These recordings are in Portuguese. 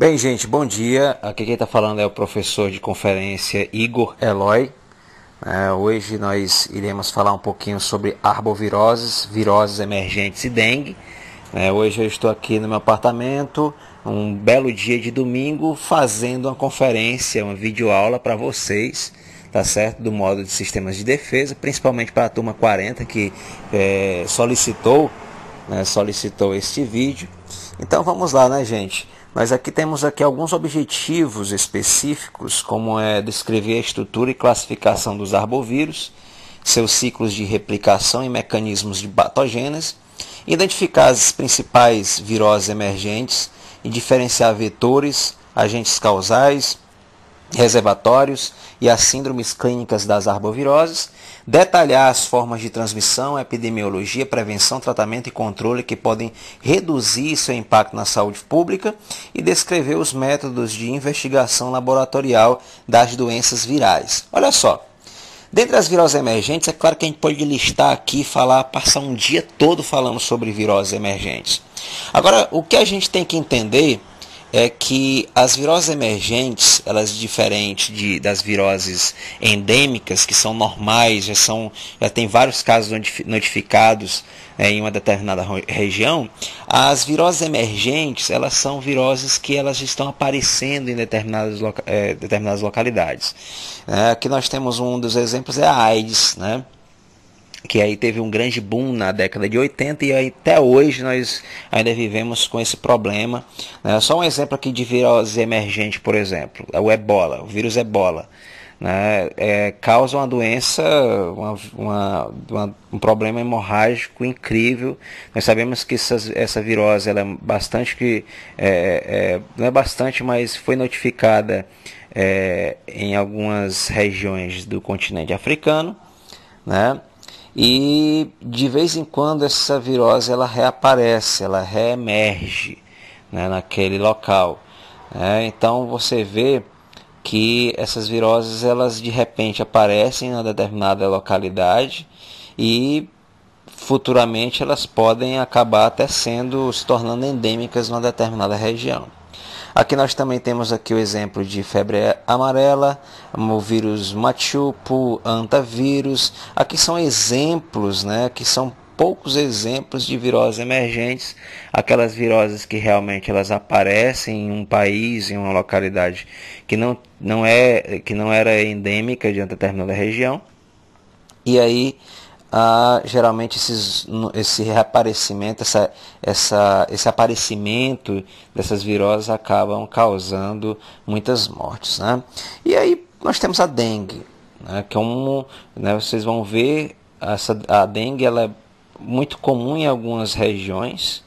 Bem, gente, bom dia. Aqui quem está falando é o professor de conferência Igor Eloy. Hoje nós iremos falar um pouquinho sobre arboviroses, viroses emergentes e dengue. Hoje eu estou aqui no meu apartamento, um belo dia de domingo, fazendo uma conferência, uma videoaula para vocês, tá certo? Do módulo de sistemas de defesa, principalmente para a turma 40 que solicitou este vídeo. Então vamos lá, né, gente? Nós temos alguns objetivos específicos, como descrever a estrutura e classificação dos arbovírus, seus ciclos de replicação e mecanismos de patogênese, identificar as principais viroses emergentes e diferenciar vetores, agentes causais, reservatórios e as síndromes clínicas das arboviroses, detalhar as formas de transmissão, epidemiologia, prevenção, tratamento e controle que podem reduzir seu impacto na saúde pública e descrever os métodos de investigação laboratorial das doenças virais. Olha só, dentre as viroses emergentes, é claro que a gente pode listar aqui, passar um dia todo falando sobre viroses emergentes. Agora, o que a gente tem que entender é que as viroses emergentes, elas diferentes das viroses endêmicas, que são normais, já tem vários casos notificados em uma determinada região. As viroses emergentes, elas são viroses que elas estão aparecendo em determinadas localidades. Aqui nós temos um dos exemplos, é a AIDS, né? Que aí teve um grande boom na década de 80 e aí, até hoje nós ainda vivemos com esse problema. Só um exemplo aqui de virose emergente, por exemplo, é o Ebola, o vírus Ebola. Causa uma doença, um problema hemorrágico incrível. Nós sabemos que essa virose ela é bastante, não é bastante, mas foi notificada em algumas regiões do continente africano, né? E de vez em quando essa virose ela reaparece, ela reemerge, né, naquele local. Então você vê que essas viroses elas de repente aparecem em uma determinada localidade e futuramente elas podem acabar até se tornando endêmicas numa determinada região. Aqui nós também temos aqui o exemplo de febre amarela, o vírus machupo, antavírus. Aqui são exemplos, que são poucos exemplos de viroses emergentes, aquelas viroses que realmente elas aparecem em um país, em uma localidade que não era endêmica de uma determinada região. E aí geralmente esse reaparecimento, esse aparecimento dessas viroses acabam causando muitas mortes, né? E aí nós temos a dengue, né? Vocês vão ver, a dengue ela é muito comum em algumas regiões,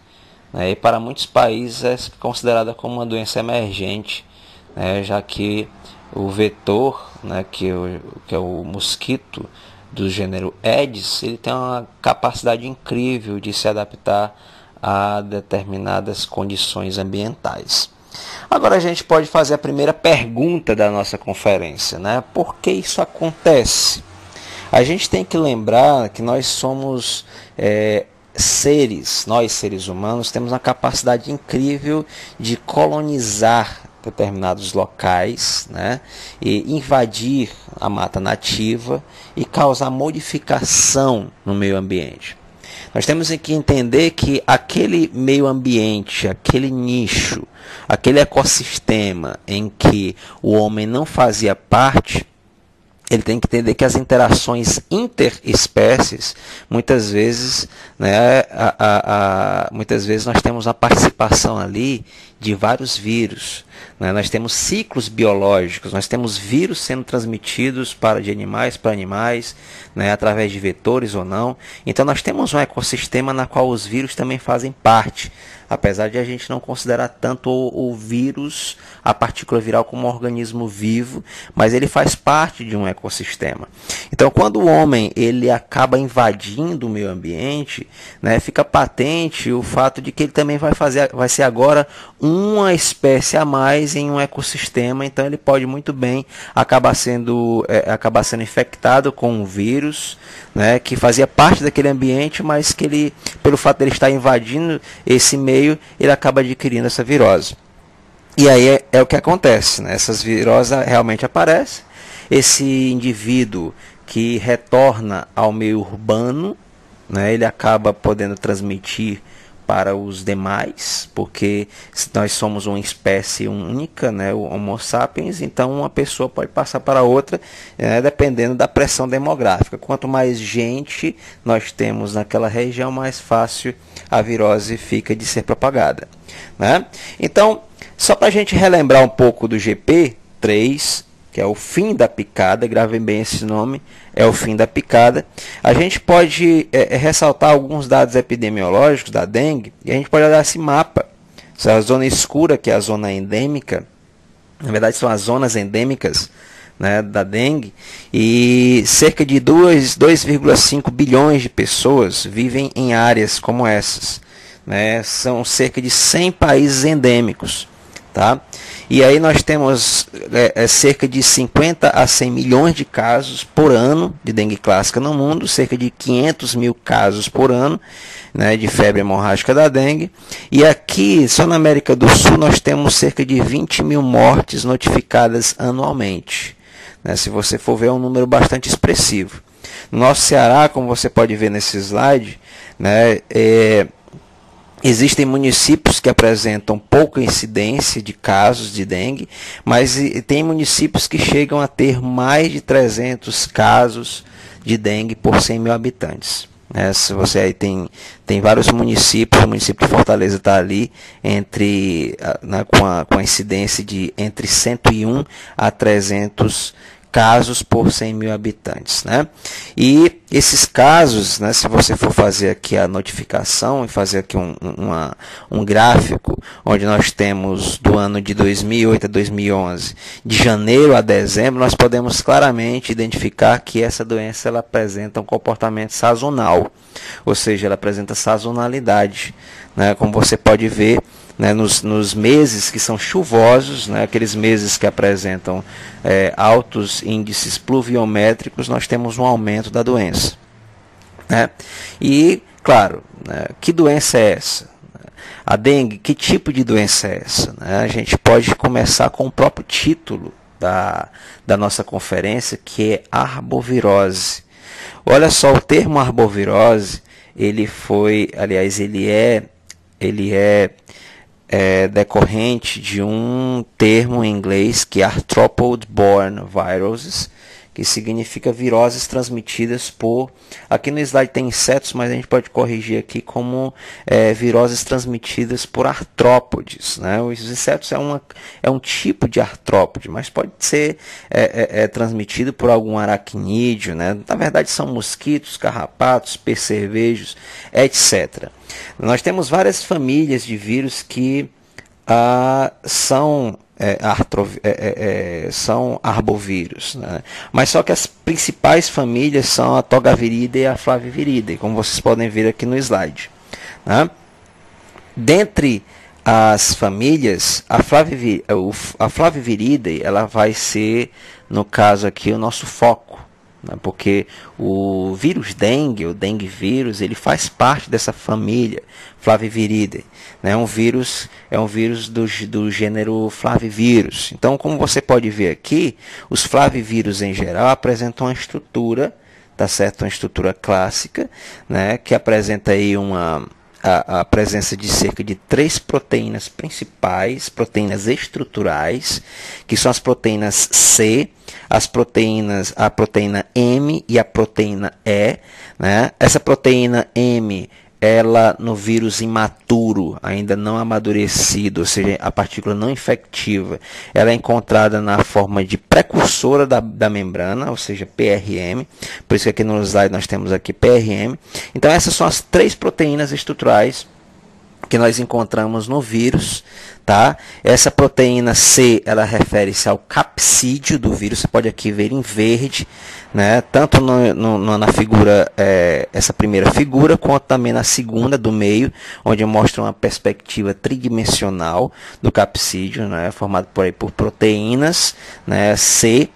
né? E para muitos países é considerada como uma doença emergente, né? Já que o vetor, né, que é o mosquito do gênero Aedes, ele tem uma capacidade incrível de se adaptar a determinadas condições ambientais. Agora a gente pode fazer a primeira pergunta da nossa conferência, né? Por que isso acontece? A gente tem que lembrar que nós somos nós seres humanos temos uma capacidade incrível de colonizar determinados locais, né, e invadir a mata nativa e causar modificação no meio ambiente. Nós temos que entender que aquele meio ambiente, aquele nicho, aquele ecossistema em que o homem não fazia parte, ele tem que entender que as interações interespécies, muitas vezes nós temos a participação ali de vários vírus. Nós temos ciclos biológicos, nós temos vírus sendo transmitidos de animais para animais, através de vetores ou não. Então nós temos um ecossistema na qual os vírus também fazem parte, apesar de a gente não considerar tanto o vírus, a partícula viral, como um organismo vivo, mas ele faz parte de um ecossistema. Então quando o homem ele acaba invadindo o meio ambiente, fica patente o fato de que ele também vai ser agora uma espécie a mais em um ecossistema. Então ele pode muito bem acabar sendo infectado com um vírus, que fazia parte daquele ambiente, mas que ele, pelo fato de ele estar invadindo esse meio, ele acaba adquirindo essa virose. E aí é o que acontece, né? Essas viroses realmente aparecem. Esse indivíduo que retorna ao meio urbano, né, ele acaba podendo transmitir para os demais, porque nós somos uma espécie única, né, o Homo sapiens, então uma pessoa pode passar para outra, dependendo da pressão demográfica. Quanto mais gente nós temos naquela região, mais fácil a virose fica de ser propagada, né? Então, só para a gente relembrar um pouco do GP3, que é o fim da picada, gravem bem esse nome, é o fim da picada. A gente pode ressaltar alguns dados epidemiológicos da dengue, e a gente pode olhar esse mapa. Essa zona escura, que é a zona endêmica, na verdade são as zonas endêmicas, né, da dengue, e cerca de 2,5 bilhões de pessoas vivem em áreas como essas, né? São cerca de 100 países endêmicos. Tá? E aí nós temos cerca de 50 a 100 milhões de casos por ano de dengue clássica no mundo, cerca de 500 mil casos por ano, né, de febre hemorrágica da dengue. E aqui, só na América do Sul, nós temos cerca de 20 mil mortes notificadas anualmente. Né? Se você for ver, é um número bastante expressivo. No nosso Ceará, como você pode ver nesse slide, né, existem municípios que apresentam pouca incidência de casos de dengue, mas tem municípios que chegam a ter mais de 300 casos de dengue por 100 mil habitantes. Se você aí tem vários municípios, o município de Fortaleza está ali com a incidência de entre 101 a 300 casos por 100 mil habitantes, né? E esses casos, né, se você for fazer aqui a notificação e fazer aqui um gráfico, onde nós temos do ano de 2008 a 2011, de janeiro a dezembro, nós podemos claramente identificar que essa doença ela apresenta um comportamento sazonal, ou seja, ela apresenta sazonalidade, né? Como você pode ver, né, nos meses que são chuvosos, né, aqueles meses que apresentam altos índices pluviométricos, nós temos um aumento da doença. Né? E, claro, né, que doença é essa? A dengue, que tipo de doença é essa? Né? A gente pode começar com o próprio título da nossa conferência, que é arbovirose. Olha só, o termo arbovirose, ele é decorrente de um termo em inglês que é Arthropod-borne viruses, que significa viroses transmitidas por... Aqui no slide tem insetos, mas a gente pode corrigir aqui como viroses transmitidas por artrópodes. Né? Os insetos é um tipo de artrópode, mas pode ser transmitido por algum aracnídeo. Né? Na verdade são mosquitos, carrapatos, percevejos, etc. Nós temos várias famílias de vírus que são arbovírus, né? Mas só que as principais famílias são a Togaviridae e a Flaviviridae, como vocês podem ver aqui no slide. Né? Dentre as famílias, a Flaviviridae ela vai ser, no caso aqui, o nosso foco. Porque o vírus dengue, o dengue vírus, ele faz parte dessa família Flaviviridae, né? É um vírus do gênero Flavivírus. Então, como você pode ver aqui, os flavivírus em geral apresentam uma estrutura, tá certo? Uma estrutura clássica, né? Que apresenta aí a presença de cerca de 3 proteínas principais, proteínas estruturais, que são as proteínas C, a proteína M e a proteína E. Né? Essa proteína M, ela no vírus imaturo, ainda não amadurecido, ou seja, a partícula não infectiva, ela é encontrada na forma de precursora da membrana, ou seja, PRM. Por isso que aqui no slide nós temos aqui PRM. Então essas são as 3 proteínas estruturais que nós encontramos no vírus, tá? Essa proteína C, ela refere-se ao capsídeo do vírus. Você pode aqui ver em verde, né? Tanto na figura, essa primeira figura, quanto também na segunda do meio, onde mostra uma perspectiva tridimensional do capsídeo, né? Formado por proteínas, né? C.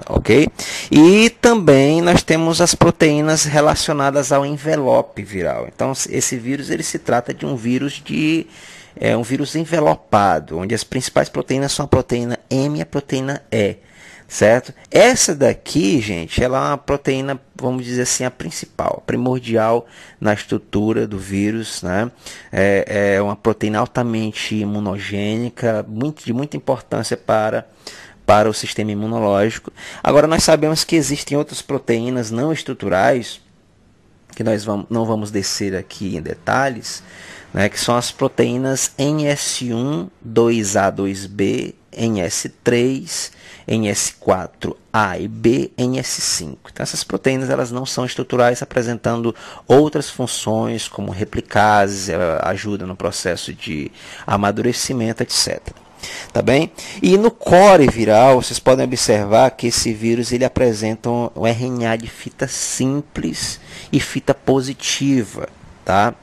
Ok? E também nós temos as proteínas relacionadas ao envelope viral. Então, esse vírus ele se trata de um vírus é um vírus envelopado, onde as principais proteínas são a proteína M e a proteína E. Certo? Essa daqui, gente, ela é uma proteína, vamos dizer assim, a principal, primordial na estrutura do vírus, né? É uma proteína altamente imunogênica, de muita importância para o sistema imunológico. Agora, nós sabemos que existem outras proteínas não estruturais, que nós não vamos descer aqui em detalhes, né? Que são as proteínas NS1, 2A, 2B, NS3, NS4A e B, NS5. Então essas proteínas elas não são estruturais, apresentando outras funções como replicase, ajuda no processo de amadurecimento, etc. Tá bem? E no core viral, vocês podem observar que esse vírus ele apresenta um RNA de fita simples e fita positiva, tá?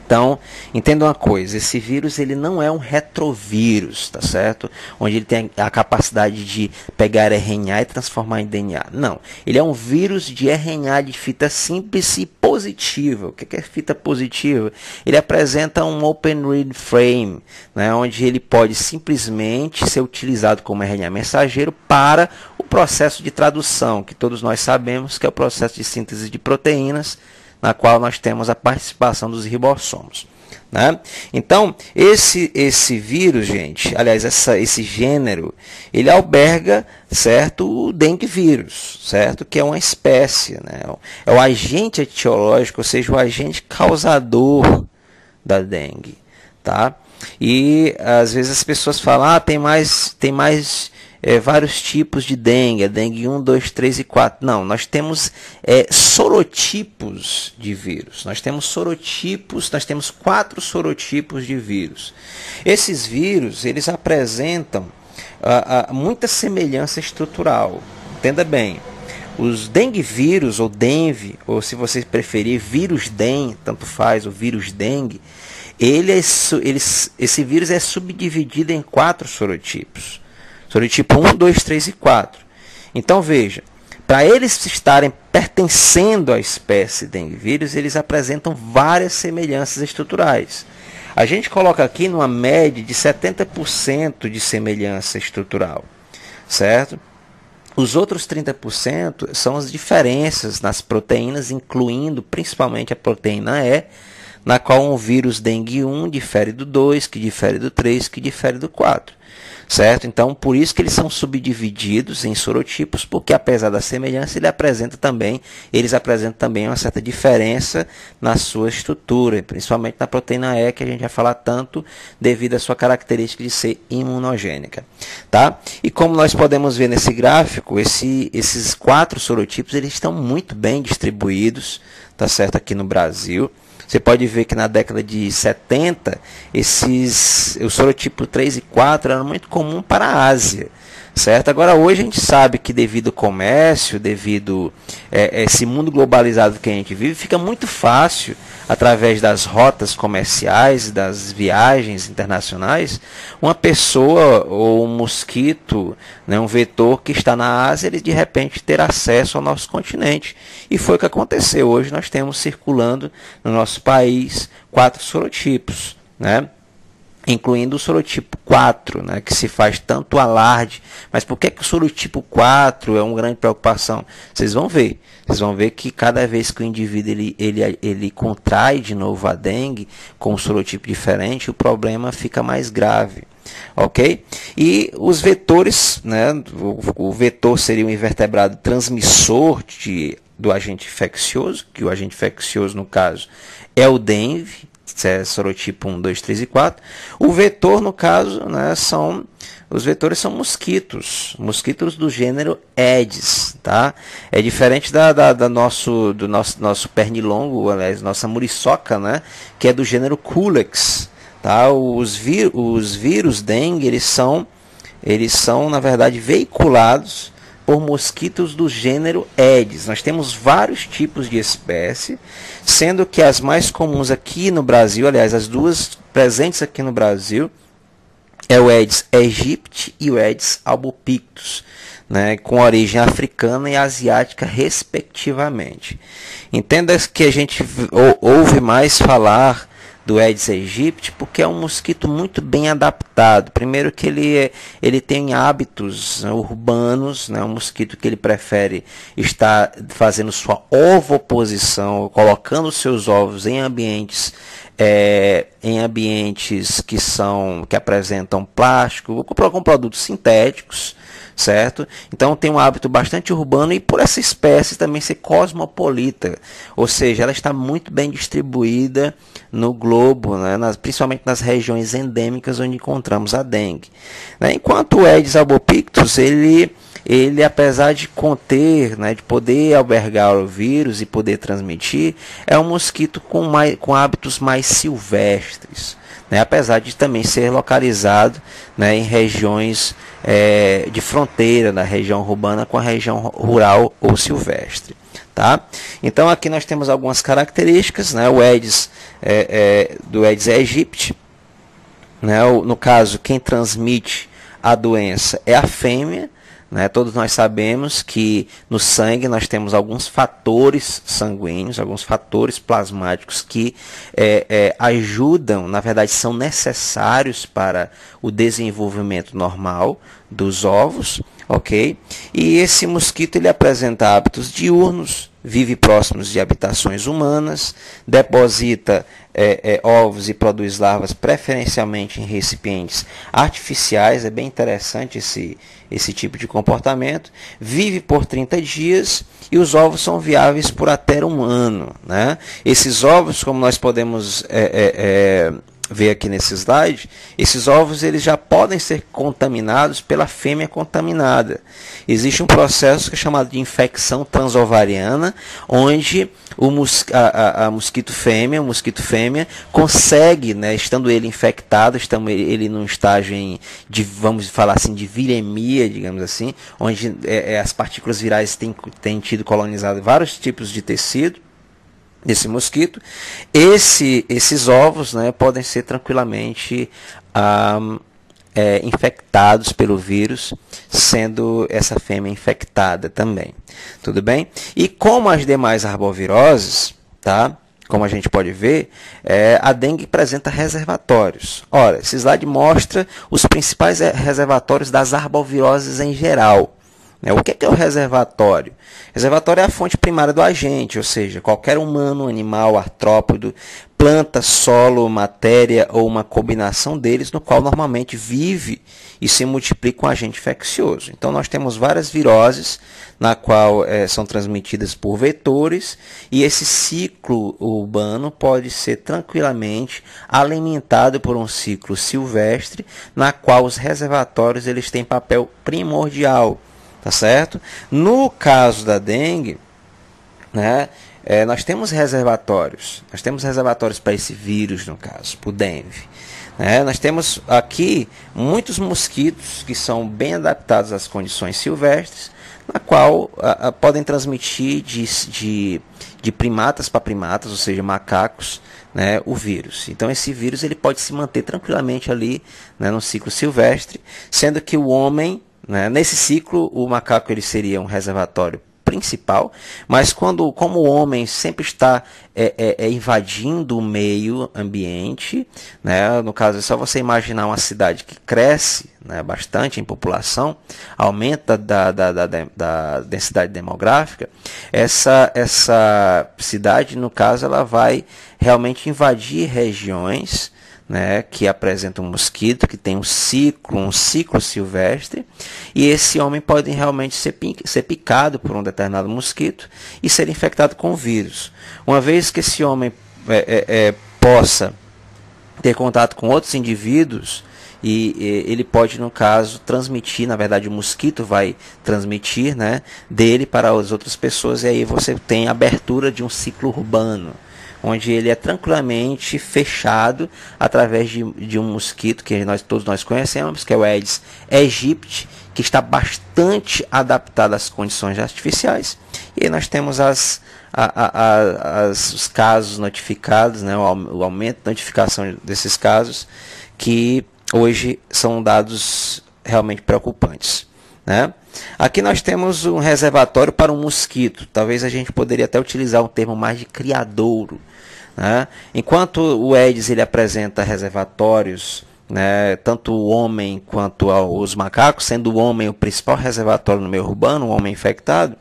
Então, entenda uma coisa, esse vírus ele não é um retrovírus, tá certo? Onde ele tem a capacidade de pegar RNA e transformar em DNA. Não, ele é um vírus de RNA de fita simples e positiva. O que é fita positiva? Ele apresenta um open read frame, né, onde ele pode simplesmente ser utilizado como RNA mensageiro para o processo de tradução, que todos nós sabemos que é o processo de síntese de proteínas, na qual nós temos a participação dos ribossomos, né? Então, esse vírus, gente, aliás, esse gênero, ele alberga, certo, o dengue vírus, certo, que é uma espécie, né? É o agente etiológico, ou seja, o agente causador da dengue, tá? E às vezes as pessoas falam, tem mais vários tipos de dengue, a dengue 1, 2, 3 e 4. Não, nós temos sorotipos de vírus. Nós temos 4 sorotipos de vírus. Esses vírus, eles apresentam muita semelhança estrutural. Entenda bem. Os dengue vírus, ou dengue, ou se você preferir, vírus dengue, tanto faz, o vírus dengue, esse vírus é subdividido em 4 sorotipos. Sorotipo 1, 2, 3 e 4. Então veja, para eles estarem pertencendo à espécie dengue vírus, eles apresentam várias semelhanças estruturais. A gente coloca aqui numa média de 70% de semelhança estrutural, certo? Os outros 30% são as diferenças nas proteínas, incluindo principalmente a proteína E, na qual um vírus dengue 1 difere do 2, que difere do 3, que difere do 4. Certo? Então, por isso que eles são subdivididos em sorotipos, porque apesar da semelhança, eles apresentam também uma certa diferença na sua estrutura, principalmente na proteína E, que a gente vai falar tanto devido à sua característica de ser imunogênica. Tá? E como nós podemos ver nesse gráfico, esses 4 sorotipos eles estão muito bem distribuídos, tá certo? Aqui no Brasil. Você pode ver que na década de 70, o sorotipo 3 e 4 eram muito comum para a Ásia. Certo? Agora, hoje a gente sabe que devido ao comércio, devido a esse mundo globalizado que a gente vive, fica muito fácil, através das rotas comerciais, das viagens internacionais, uma pessoa ou um mosquito, né, um vetor que está na Ásia, ele de repente ter acesso ao nosso continente. E foi o que aconteceu. Hoje nós temos circulando no nosso país 4 sorotipos, né? Incluindo o sorotipo 4, né, que se faz tanto alarde. Mas por que o sorotipo 4 é uma grande preocupação? Vocês vão ver que cada vez que o indivíduo ele contrai de novo a dengue com um sorotipo diferente, o problema fica mais grave. Ok? E os vetores, né, o vetor seria um invertebrado transmissor do agente infeccioso, que o agente infeccioso, no caso, é o dengue, sorotipo 1, 2, 3 e 4. O vetor, no caso, né, os vetores são mosquitos do gênero Aedes, tá? É diferente do nosso pernilongo, aliás, nossa muriçoca, né, que é do gênero Culex, tá? Os vírus dengue, eles são, na verdade, veiculados por mosquitos do gênero Aedes. Nós temos vários tipos de espécie, sendo que as mais comuns aqui no Brasil, aliás, as duas presentes aqui no Brasil, é o Aedes aegypti e o Aedes albopictus, né, com origem africana e asiática, respectivamente. Entenda que a gente ouve mais falar do Aedes aegypti, porque é um mosquito muito bem adaptado. Primeiro que ele tem hábitos, né, urbanos, né, um mosquito que ele prefere estar fazendo sua ovoposição, colocando seus ovos em ambientes que apresentam plástico, com produtos sintéticos, certo? Então tem um hábito bastante urbano e por essa espécie também ser cosmopolita, ou seja, ela está muito bem distribuída no globo, né? Principalmente nas regiões endêmicas onde encontramos a dengue, né? Enquanto o Aedes albopictus, ele apesar de conter, né, de poder albergar o vírus e poder transmitir, é um mosquito com hábitos mais silvestres, né, apesar de também ser localizado, né, em regiões de fronteira, na região urbana com a região rural ou silvestre. Tá? Então aqui nós temos algumas características, né, o Aedes, do Aedes aegypti, né, no caso, quem transmite a doença é a fêmea, né? Todos nós sabemos que no sangue nós temos alguns fatores sanguíneos, alguns fatores plasmáticos que ajudam, na verdade são necessários para o desenvolvimento normal dos ovos, ok? E esse mosquito ele apresenta hábitos diurnos, vive próximos de habitações humanas, deposita ovos e produz larvas preferencialmente em recipientes artificiais. É bem interessante esse tipo de comportamento. Vive por 30 dias e os ovos são viáveis por até um ano, né? Esses ovos, como nós podemos ver aqui nesse slide, esses ovos eles já podem ser contaminados pela fêmea contaminada. Existe um processo que é chamado de infecção transovariana, onde o mosquito fêmea consegue, né, estando ele infectado, estando ele num estágio vamos falar assim, de viremia, digamos assim, onde as partículas virais têm tido colonizado vários tipos de tecido desse mosquito. Esses ovos, né, podem ser tranquilamente infectados pelo vírus, sendo essa fêmea infectada também. Tudo bem? E como as demais arboviroses, tá? Como a gente pode ver, a dengue apresenta reservatórios. Ora, esse slide mostra os principais reservatórios das arboviroses em geral. O que é o reservatório? Reservatório é a fonte primária do agente, ou seja, qualquer humano, animal, artrópode, planta, solo, matéria ou uma combinação deles, no qual normalmente vive e se multiplica um agente infeccioso. Então nós temos várias viroses, na qual são transmitidas por vetores, e esse ciclo urbano pode ser tranquilamente alimentado por um ciclo silvestre, na qual os reservatórios eles têm papel primordial. Tá certo? No caso da dengue, né, nós temos reservatórios. Nós temos reservatórios para esse vírus, no caso, para o dengue. Nós temos aqui muitos mosquitos que são bem adaptados às condições silvestres, na qual podem transmitir de primatas para primatas, ou seja, macacos, né, o vírus. Então esse vírus ele pode se manter tranquilamente ali, né, no ciclo silvestre, sendo que o homem, nesse ciclo, o macaco ele seria um reservatório principal, mas como o homem sempre está invadindo o meio ambiente, né, no caso é só você imaginar uma cidade que cresce, né, bastante em população, aumenta da densidade demográfica, essa cidade, no caso, ela vai realmente invadir regiões, né, que apresenta um mosquito, que tem um ciclo silvestre, e esse homem pode realmente ser picado por um determinado mosquito e ser infectado com o vírus. Uma vez que esse homem possa ter contato com outros indivíduos, e ele pode, no caso, transmitir, na verdade o mosquito vai transmitir, né, dele para as outras pessoas, e aí você tem a abertura de um ciclo urbano, onde ele é tranquilamente fechado através de um mosquito que todos nós conhecemos, que é o Aedes aegypti, que está bastante adaptado às condições artificiais. E aí nós temos os casos notificados, né, o aumento da notificação desses casos, que hoje são dados realmente preocupantes, né? Aqui nós temos um reservatório para um mosquito. Talvez a gente poderia até utilizar um termo mais de criadouro, né? Enquanto o Aedes ele apresenta reservatórios, né, tanto o homem quanto os macacos, sendo o homem o principal reservatório no meio urbano, o homem infectado,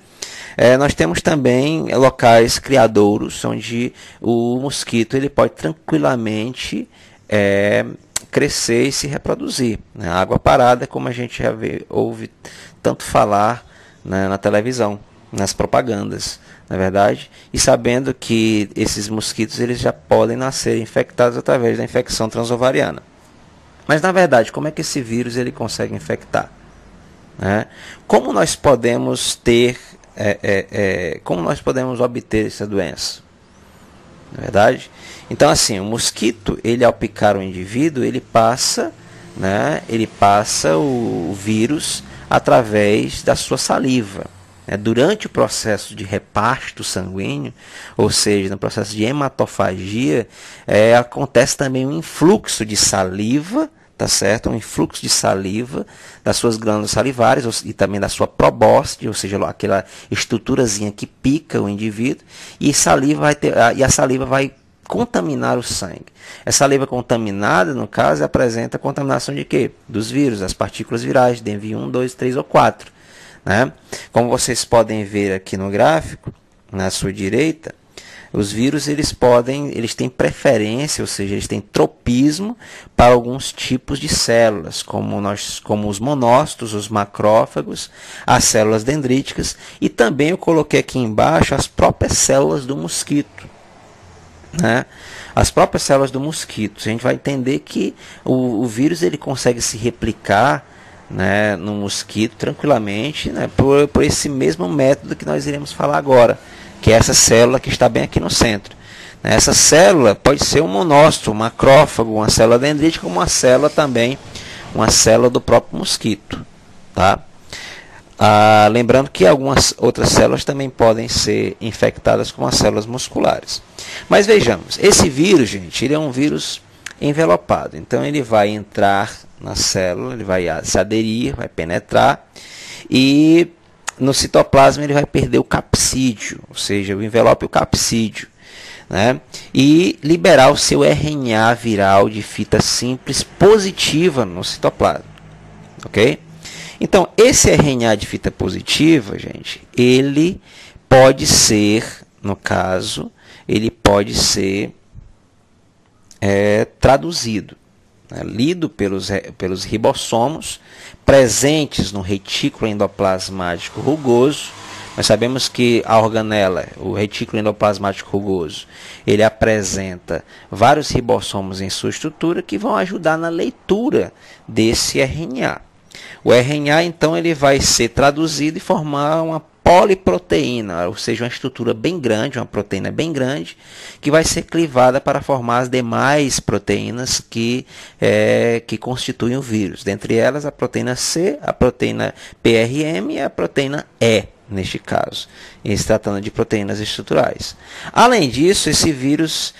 nós temos também locais criadouros onde o mosquito ele pode tranquilamente crescer e se reproduzir, né? A água parada, como a gente já ouve tanto falar, né, na televisão, nas propagandas, na verdade, e sabendo que esses mosquitos eles já podem nascer infectados através da infecção transovariana. Mas na verdade, como é que esse vírus ele consegue infectar, né? Como nós podemos ter, como nós podemos obter essa doença? Na verdade, então assim, o mosquito, ele ao picar o indivíduo, ele passa o vírus através da sua saliva. Durante o processo de reparto sanguíneo, ou seja, no processo de hematofagia, acontece também um influxo de saliva, tá certo? Um influxo de saliva das suas glândulas salivares e também da sua probóscide, ou seja, aquela estruturazinha que pica o indivíduo, e a saliva vai contaminar o sangue. Essa saliva contaminada, no caso, apresenta contaminação de quê? Dos vírus, das partículas virais, DENV 1, 2, 3 ou 4. Né? Como vocês podem ver aqui no gráfico, na sua direita, os vírus eles têm preferência, ou seja, eles têm tropismo para alguns tipos de células, como os monócitos, os macrófagos, as células dendríticas, e também eu coloquei aqui embaixo as próprias células do mosquito, né? As próprias células do mosquito. A gente vai entender que o vírus ele consegue se replicar, né, no mosquito tranquilamente, né, por esse mesmo método que nós iremos falar agora, que é essa célula que está bem aqui no centro. Essa célula pode ser um monócito, um macrófago, uma célula dendrítica, como uma célula também, uma célula do próprio mosquito, tá? Lembrando que algumas outras células também podem ser infectadas com as células musculares. Mas vejamos, esse vírus, gente, ele é um vírus envelopado. Então ele vai entrar na célula, ele vai se aderir, vai penetrar, e no citoplasma ele vai perder o capsídeo, ou seja, o envelope e o capsídeo, né? E liberar o seu RNA viral de fita simples positiva no citoplasma, ok? Então esse RNA de fita positiva, gente, ele pode ser, no caso, ele pode ser traduzido, né, lido pelos ribossomos presentes no retículo endoplasmático rugoso. Nós sabemos que a organela, o retículo endoplasmático rugoso, ele apresenta vários ribossomos em sua estrutura que vão ajudar na leitura desse RNA. O RNA, então, ele vai ser traduzido e formar uma poliproteína, ou seja, uma estrutura bem grande, uma proteína bem grande, que vai ser clivada para formar as demais proteínas que constituem o vírus. Dentre elas, a proteína C, a proteína PRM e a proteína E, neste caso, se tratando de proteínas estruturais. Além disso, esse vírus,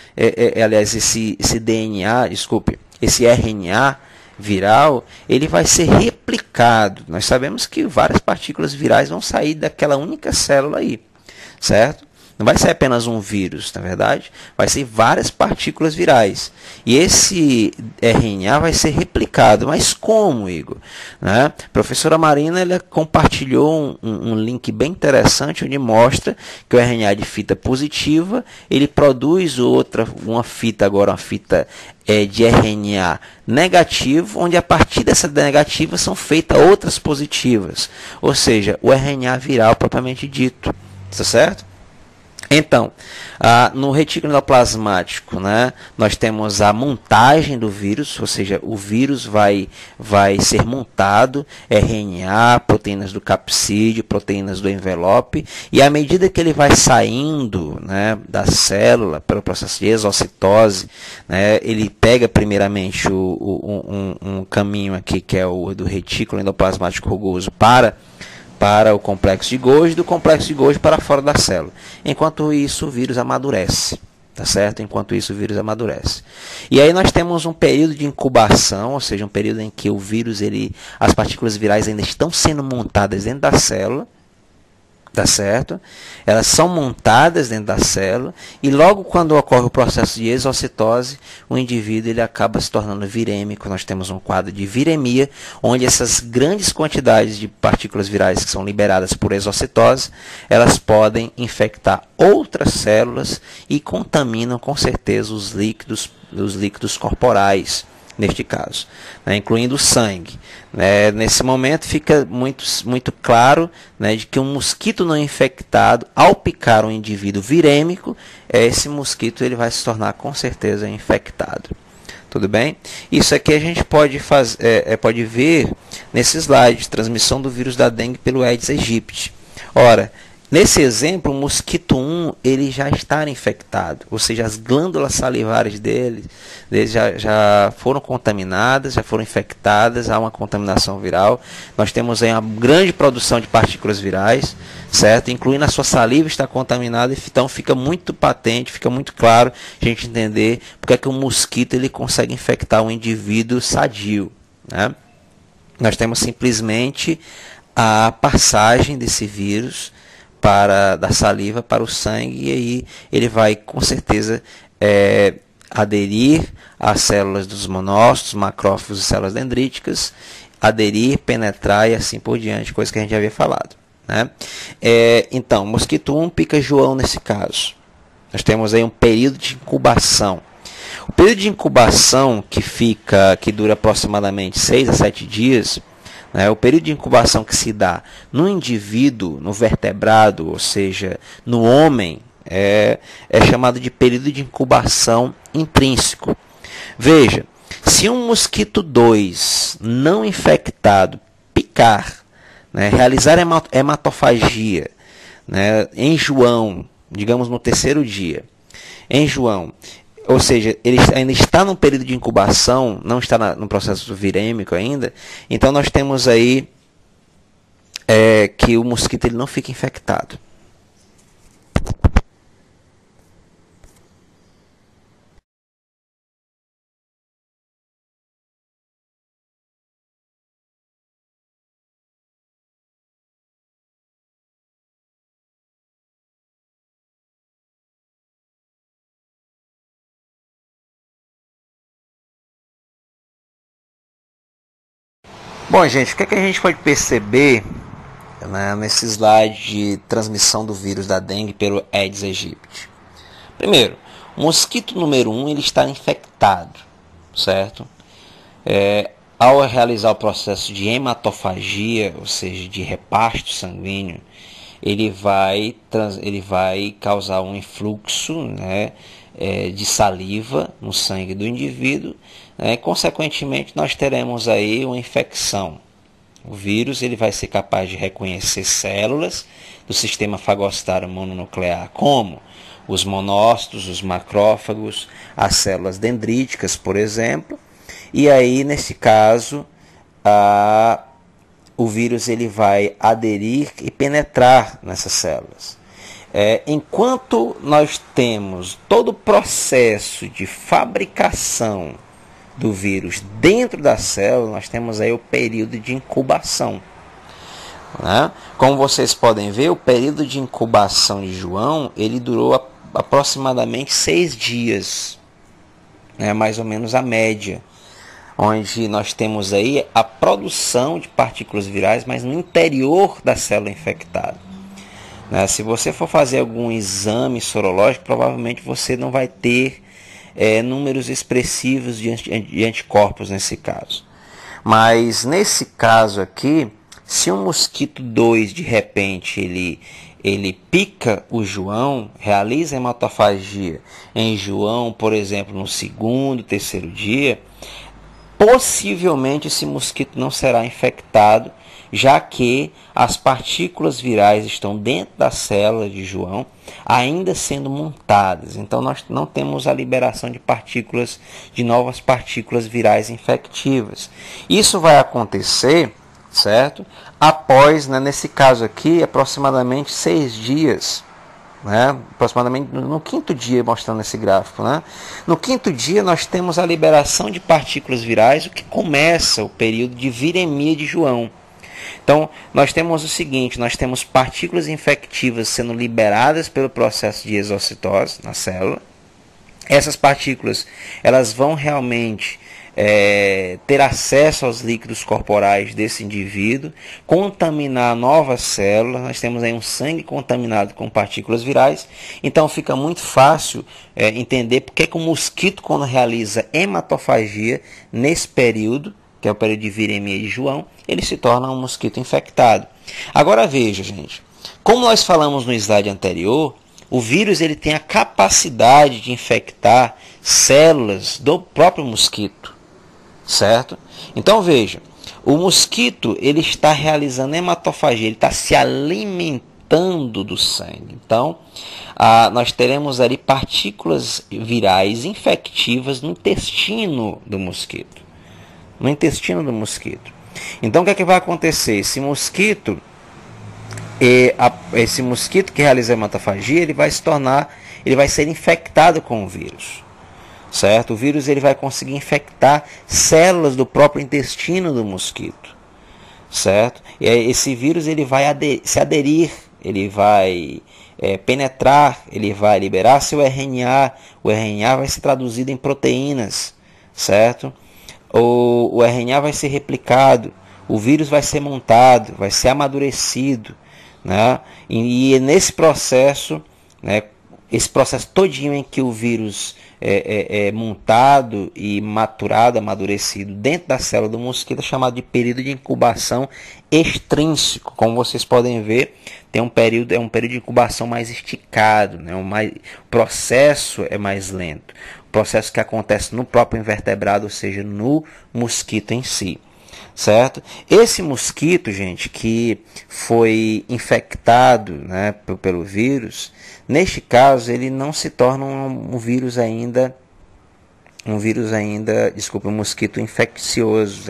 esse RNA viral, ele vai ser replicado. Nós sabemos que várias partículas virais vão sair daquela única célula aí, certo? Não vai ser apenas um vírus, na verdade, vai ser várias partículas virais. E esse RNA vai ser replicado. Mas como, Igor? Né? A professora Marina ela compartilhou um link bem interessante, onde mostra que o RNA de fita positiva, ele produz uma fita de RNA negativo, onde a partir dessa negativa são feitas outras positivas. Ou seja, o RNA viral propriamente dito. Está certo? Então, no retículo endoplasmático, né, nós temos a montagem do vírus, ou seja, o vírus vai ser montado, RNA, proteínas do capsídeo, proteínas do envelope, e à medida que ele vai saindo, né, da célula, pelo processo de exocitose, né, ele pega primeiramente um caminho aqui, que é o do retículo endoplasmático rugoso, para o complexo de Golgi, do complexo de Golgi para fora da célula. Enquanto isso, o vírus amadurece, tá certo? Enquanto isso, o vírus amadurece. E aí nós temos um período de incubação, ou seja, um período em que o vírus, as partículas virais ainda estão sendo montadas dentro da célula, tá certo? Elas são montadas dentro da célula e logo quando ocorre o processo de exocitose, o indivíduo ele acaba se tornando virêmico. Nós temos um quadro de viremia, onde essas grandes quantidades de partículas virais que são liberadas por exocitose, elas podem infectar outras células e contaminam com certeza os líquidos corporais, neste caso, né, incluindo o sangue. Nesse momento fica muito claro, né, de que um mosquito não infectado, ao picar um indivíduo virêmico, esse mosquito ele vai se tornar com certeza infectado. Tudo bem? Isso aqui a gente pode ver nesse slide de transmissão do vírus da dengue pelo Aedes aegypti. Ora, nesse exemplo, o mosquito 1 ele já está infectado, ou seja, as glândulas salivares dele já foram contaminadas, já foram infectadas, há uma contaminação viral. Nós temos aí uma grande produção de partículas virais, certo? Incluindo a sua saliva está contaminada, então fica muito patente, fica muito claro a gente entender porque é que o mosquito ele consegue infectar um indivíduo sadio, né? Nós temos simplesmente a passagem desse vírus da saliva para o sangue, e aí ele vai com certeza aderir às células dos monócitos, macrófagos e células dendríticas, aderir, penetrar e assim por diante, coisa que a gente já havia falado, né? Então, mosquito 1 pica João nesse caso. Nós temos aí um período de incubação. O período de incubação que dura aproximadamente 6 a 7 dias, o período de incubação que se dá no indivíduo, no vertebrado, ou seja, no homem, é chamado de período de incubação intrínseco. Veja, se um mosquito 2 não infectado picar, realizar hematofagia, em João, digamos no terceiro dia, em João, ou seja, ele ainda está no período de incubação, não está no processo virêmico ainda, então nós temos aí que o mosquito ele não fica infectado. Bom, gente, o que a gente pode perceber, nesse slide de transmissão do vírus da dengue pelo Aedes aegypti? Primeiro, o mosquito número 1 ele está infectado, certo? Ao realizar o processo de hematofagia, ou seja, de reparto sanguíneo, ele vai causar um influxo, de saliva no sangue do indivíduo. Consequentemente, nós teremos aí uma infecção. O vírus ele vai ser capaz de reconhecer células do sistema fagocitário mononuclear, como os monócitos, os macrófagos, as células dendríticas, por exemplo. E aí, nesse caso, o vírus ele vai aderir e penetrar nessas células. Enquanto nós temos todo o processo de fabricação do vírus dentro da célula, nós temos aí o período de incubação. Como vocês podem ver, o período de incubação de João ele durou aproximadamente 6 dias, mais ou menos a média, onde nós temos aí a produção de partículas virais, mas no interior da célula infectada. Se você for fazer algum exame sorológico, provavelmente você não vai ter números expressivos de anticorpos nesse caso. Mas nesse caso aqui, se um mosquito 2 de repente ele pica o João, realiza hematofagia em João, por exemplo, no segundo, terceiro dia, possivelmente esse mosquito não será infectado, já que as partículas virais estão dentro da célula de João, ainda sendo montadas. Então nós não temos a liberação de novas partículas virais infectivas. Isso vai acontecer, certo? Após, nesse caso aqui, aproximadamente 6 dias. Aproximadamente no quinto dia, mostrando esse gráfico. No quinto dia nós temos a liberação de partículas virais, o que começa o período de viremia de João. Então, nós temos o seguinte, nós temos partículas infectivas sendo liberadas pelo processo de exocitose na célula. Essas partículas, elas vão realmente ter acesso aos líquidos corporais desse indivíduo, contaminar novas células. Nós temos aí um sangue contaminado com partículas virais, então fica muito fácil entender porque que o mosquito, quando realiza hematofagia nesse período, que é o período de viremia de João, ele se torna um mosquito infectado. Agora veja, gente, como nós falamos no slide anterior, o vírus ele tem a capacidade de infectar células do próprio mosquito, certo? Então veja, o mosquito ele está realizando hematofagia, ele está se alimentando do sangue. Então, nós teremos ali partículas virais infectivas no intestino do mosquito. No intestino do mosquito. Então, o que é que vai acontecer? Esse mosquito que realiza a hematofagia, ele vai ser infectado com o vírus, certo? O vírus ele vai conseguir infectar células do próprio intestino do mosquito, certo? E aí, esse vírus ele vai se aderir, ele vai penetrar, ele vai liberar seu RNA, o RNA vai ser traduzido em proteínas, certo? O RNA vai ser replicado, o vírus vai ser montado, vai ser amadurecido, né? E nesse processo, né, esse processo todinho em que o vírus é montado e maturado, amadurecido dentro da célula do mosquito é chamado de período de incubação extrínseco. Como vocês podem ver, tem um período de incubação mais esticado, né? O processo é mais lento. O processo que acontece no próprio invertebrado, ou seja, no mosquito em si. Certo? Esse mosquito, gente, que foi infectado, né, pelo vírus, neste caso ele não se torna um mosquito infeccioso,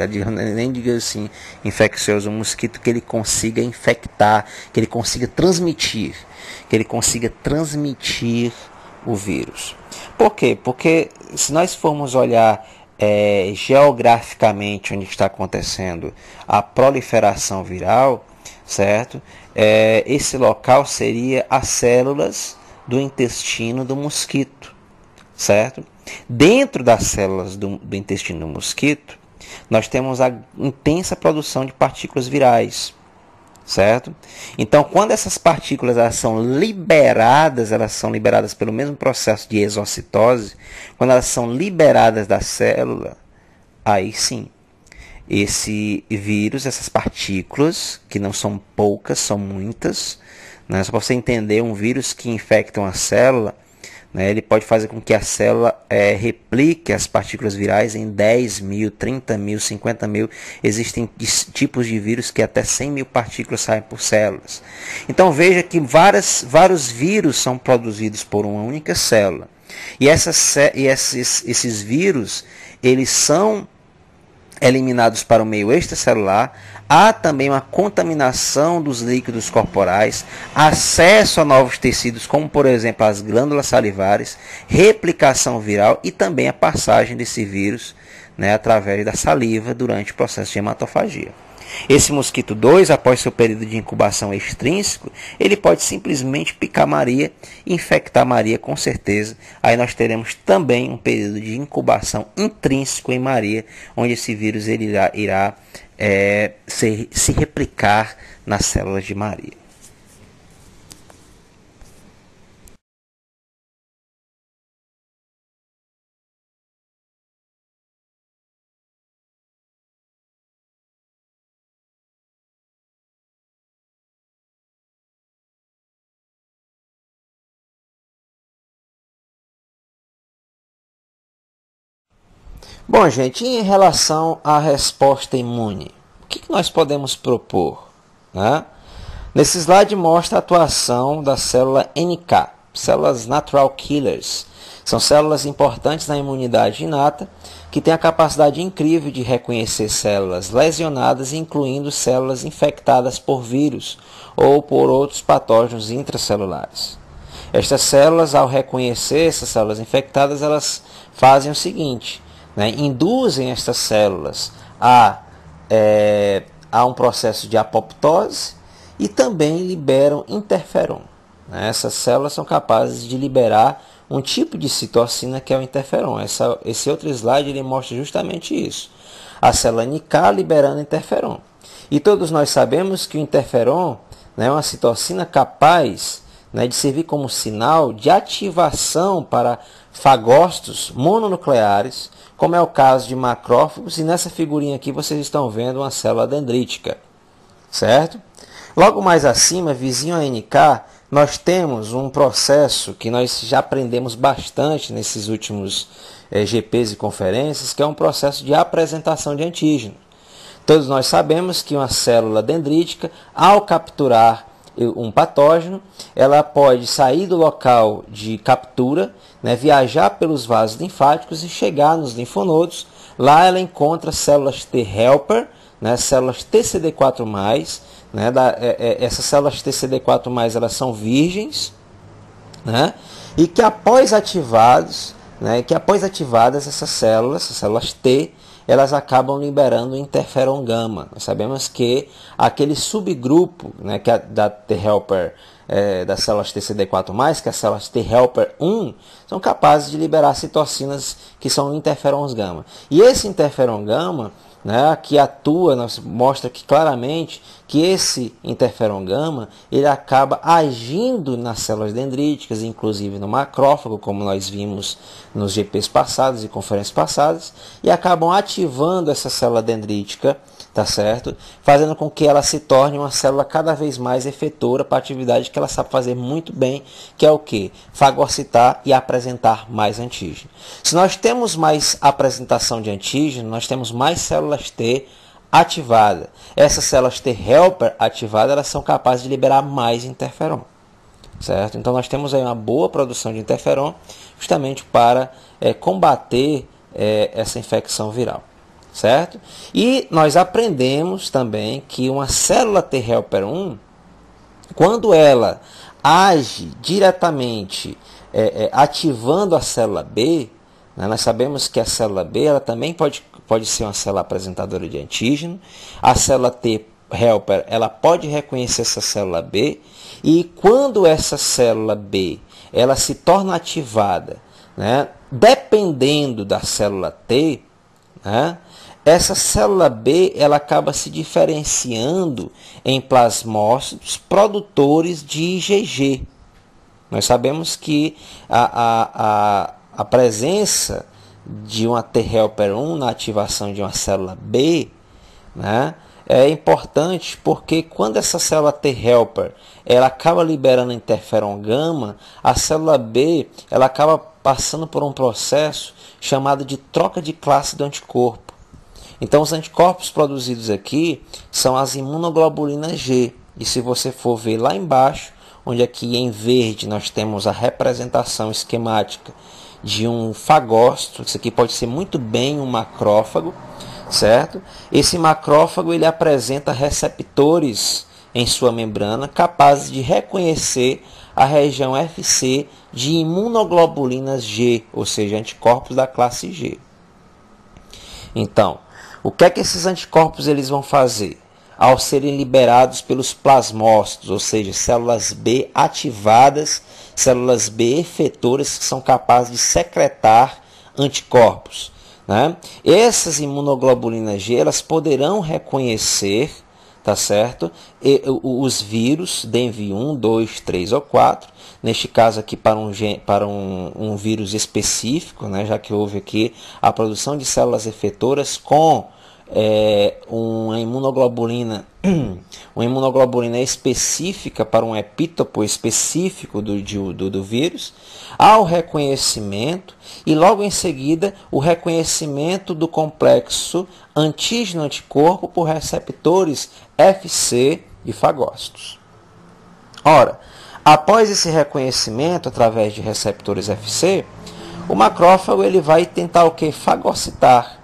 nem diga assim, infeccioso, um mosquito que ele consiga infectar, que ele consiga transmitir o vírus. Por quê? Porque se nós formos olhar geograficamente onde está acontecendo a proliferação viral, certo? Esse local seria as células do intestino do mosquito, certo? Dentro das células do intestino do mosquito, nós temos a intensa produção de partículas virais, certo? Então, quando essas partículas elas são liberadas pelo mesmo processo de exocitose, quando elas são liberadas da célula, aí sim, esse vírus, essas partículas, que não são poucas, são muitas, né? Só para você entender, um vírus que infecta uma célula, né, ele pode fazer com que a célula replique as partículas virais em 10 mil, 30 mil, 50 mil. Existem tipos de vírus que até 100 mil partículas saem por células. Então veja que vários vírus são produzidos por uma única célula. E esses vírus, eles são eliminados para o meio extracelular. Há também uma contaminação dos líquidos corporais, acesso a novos tecidos, como por exemplo as glândulas salivares, replicação viral e também a passagem desse vírus, né, através da saliva durante o processo de hematofagia. Esse mosquito 2, após seu período de incubação extrínseco, ele pode simplesmente picar Maria e infectar Maria com certeza. Aí nós teremos também um período de incubação intrínseco em Maria, onde esse vírus ele irá se replicar nas células de Maria. Bom, gente, em relação à resposta imune, o que nós podemos propor, né? Nesse slide mostra a atuação da célula NK, células Natural Killers. São células importantes na imunidade inata, que têm a capacidade incrível de reconhecer células lesionadas, incluindo células infectadas por vírus ou por outros patógenos intracelulares. Estas células, ao reconhecer essas células infectadas, elas fazem o seguinte, né? Induzem estas células a há um processo de apoptose e também liberam interferon. Essas células são capazes de liberar um tipo de citocina que é o interferon. Esse outro slide ele mostra justamente isso. A célula NK liberando interferon. E todos nós sabemos que o interferon é uma citocina capaz de servir como sinal de ativação para fagócitos mononucleares, como é o caso de macrófagos, e nessa figurinha aqui vocês estão vendo uma célula dendrítica, certo? Logo mais acima, vizinho a NK, nós temos um processo que nós já aprendemos bastante nesses últimos GPs e conferências, que é um processo de apresentação de antígeno. Todos nós sabemos que uma célula dendrítica, ao capturar um patógeno, ela pode sair do local de captura, viajar pelos vasos linfáticos e chegar nos linfonodos. Lá ela encontra células T helper, células TCD4+, essas células TCD4+, elas são virgens, e que após ativadas essas células T, elas acabam liberando interferon gama. Nós sabemos que aquele subgrupo que é da T helper, das células TCD4+, que é as células T helper 1, são capazes de liberar citocinas que são interferons gama. E esse interferon gama, que atua, mostra que claramente que esse interferon gama ele acaba agindo nas células dendríticas, inclusive no macrófago, como nós vimos nos GPs passados e conferências passadas, e acabam ativando essa célula dendrítica, tá certo? Fazendo com que ela se torne uma célula cada vez mais efetora para a atividade que ela sabe fazer muito bem, que é o quê? Fagocitar e apresentar mais antígeno. Se nós temos mais apresentação de antígeno, nós temos mais células T ativada. Essas células T helper ativadas, elas são capazes de liberar mais interferon, certo? Então nós temos aí uma boa produção de interferon justamente para combater essa infecção viral, certo? E nós aprendemos também que uma célula T helper 1, quando ela age diretamente ativando a célula B, nós sabemos que a célula B ela também pode ser uma célula apresentadora de antígeno. A célula T helper ela pode reconhecer essa célula B, e quando essa célula B ela se torna ativada, dependendo da célula T, essa célula B ela acaba se diferenciando em plasmócitos produtores de IgG. Nós sabemos que a presença de uma T helper 1 na ativação de uma célula B, é importante porque quando essa célula T helper ela acaba liberando interferon gama, a célula B ela acaba passando por um processo chamado de troca de classe do anticorpo. Então os anticorpos produzidos aqui são as imunoglobulinas G, e se você for ver lá embaixo, onde aqui em verde nós temos a representação esquemática de um fagócito, isso aqui pode ser muito bem um macrófago, certo? Esse macrófago ele apresenta receptores em sua membrana capazes de reconhecer a região FC de imunoglobulinas G, ou seja, anticorpos da classe G. Então, o que é que esses anticorpos eles vão fazer? Ao serem liberados pelos plasmócitos, ou seja, células B ativadas, células B efetoras que são capazes de secretar anticorpos, Essas imunoglobulinas G elas poderão reconhecer, tá certo? Os vírus DENV1, 2, 3 ou 4, neste caso aqui para um vírus específico, já que houve aqui a produção de células efetoras com uma imunoglobulina específica para um epítopo específico do vírus, ao reconhecimento e logo em seguida o reconhecimento do complexo antígeno-anticorpo por receptores FC de fagócitos. Ora, após esse reconhecimento através de receptores FC, o macrófago ele vai tentar o que? Fagocitar.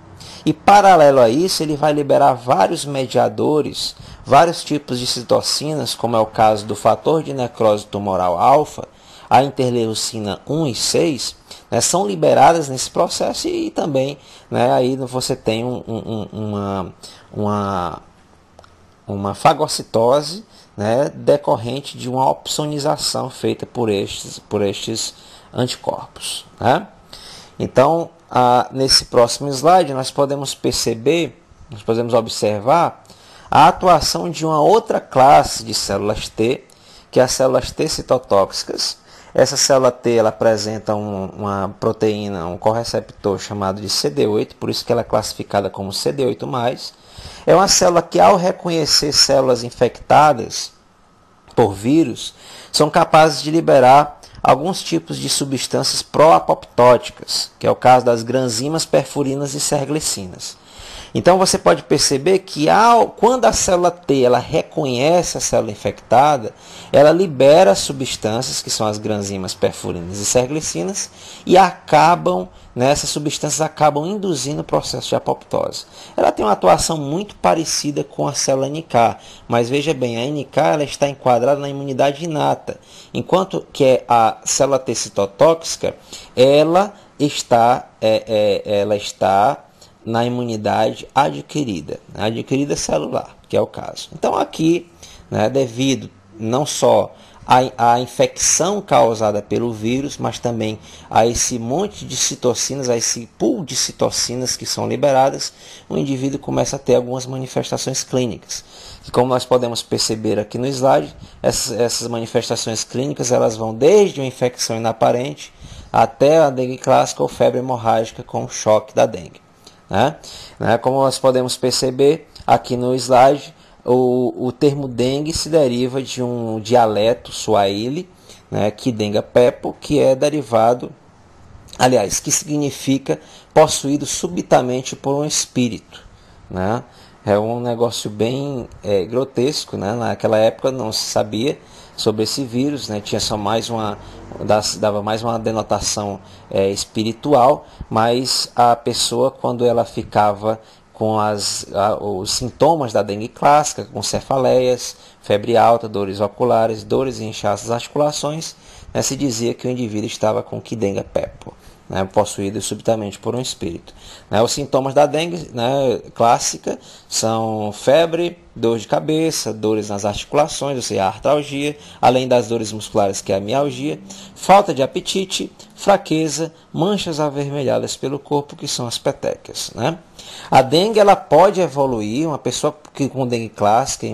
E paralelo a isso, ele vai liberar vários mediadores, vários tipos de citocinas, como é o caso do fator de necrose tumoral alfa, a interleucina 1 e 6, são liberadas nesse processo e também aí você tem uma fagocitose, né, decorrente de uma opsonização feita por estes anticorpos, né? Então, nesse próximo slide, nós podemos observar a atuação de uma outra classe de células T, que é as células T citotóxicas. Essa célula T ela apresenta uma proteína, um correceptor chamado de CD8, por isso que ela é classificada como CD8+. É uma célula que, ao reconhecer células infectadas por vírus, são capazes de liberar alguns tipos de substâncias pró-apoptóticas, que é o caso das granzimas, perfurinas e serglicinas. Então você pode perceber que quando a célula T ela reconhece a célula infectada, ela libera substâncias, que são as granzimas, perfurinas e serglicinas, e essas substâncias acabam induzindo o processo de apoptose. Ela tem uma atuação muito parecida com a célula NK, mas veja bem, a NK ela está enquadrada na imunidade inata, enquanto que a célula T citotóxica ela está na imunidade adquirida celular, que é o caso. Então aqui, né, devido não só à infecção causada pelo vírus, mas também a esse monte de citocinas, a esse pool de citocinas que são liberadas, o indivíduo começa a ter algumas manifestações clínicas. E como nós podemos perceber aqui no slide, essas manifestações clínicas elas vão desde uma infecção inaparente até a dengue clássica ou febre hemorrágica com o choque da dengue. Como nós podemos perceber aqui no slide, o termo dengue se deriva de um dialeto suaíli, Kidenga Pepo, que é derivado, aliás, que significa possuído subitamente por um espírito. É um negócio bem grotesco, Naquela época não se sabia sobre esse vírus, tinha só dava mais uma denotação espiritual, mas a pessoa, quando ela ficava com os sintomas da dengue clássica, com cefaleias, febre alta, dores oculares, dores e inchaços das articulações, se dizia que o indivíduo estava com Kidenga Pepo, possuído subitamente por um espírito. Os sintomas da dengue clássica são febre, dor de cabeça, dores nas articulações, ou seja, a artralgia, além das dores musculares, que é a mialgia, falta de apetite, fraqueza, manchas avermelhadas pelo corpo, que são as petequias. A dengue ela pode evoluir, uma pessoa com dengue clássica,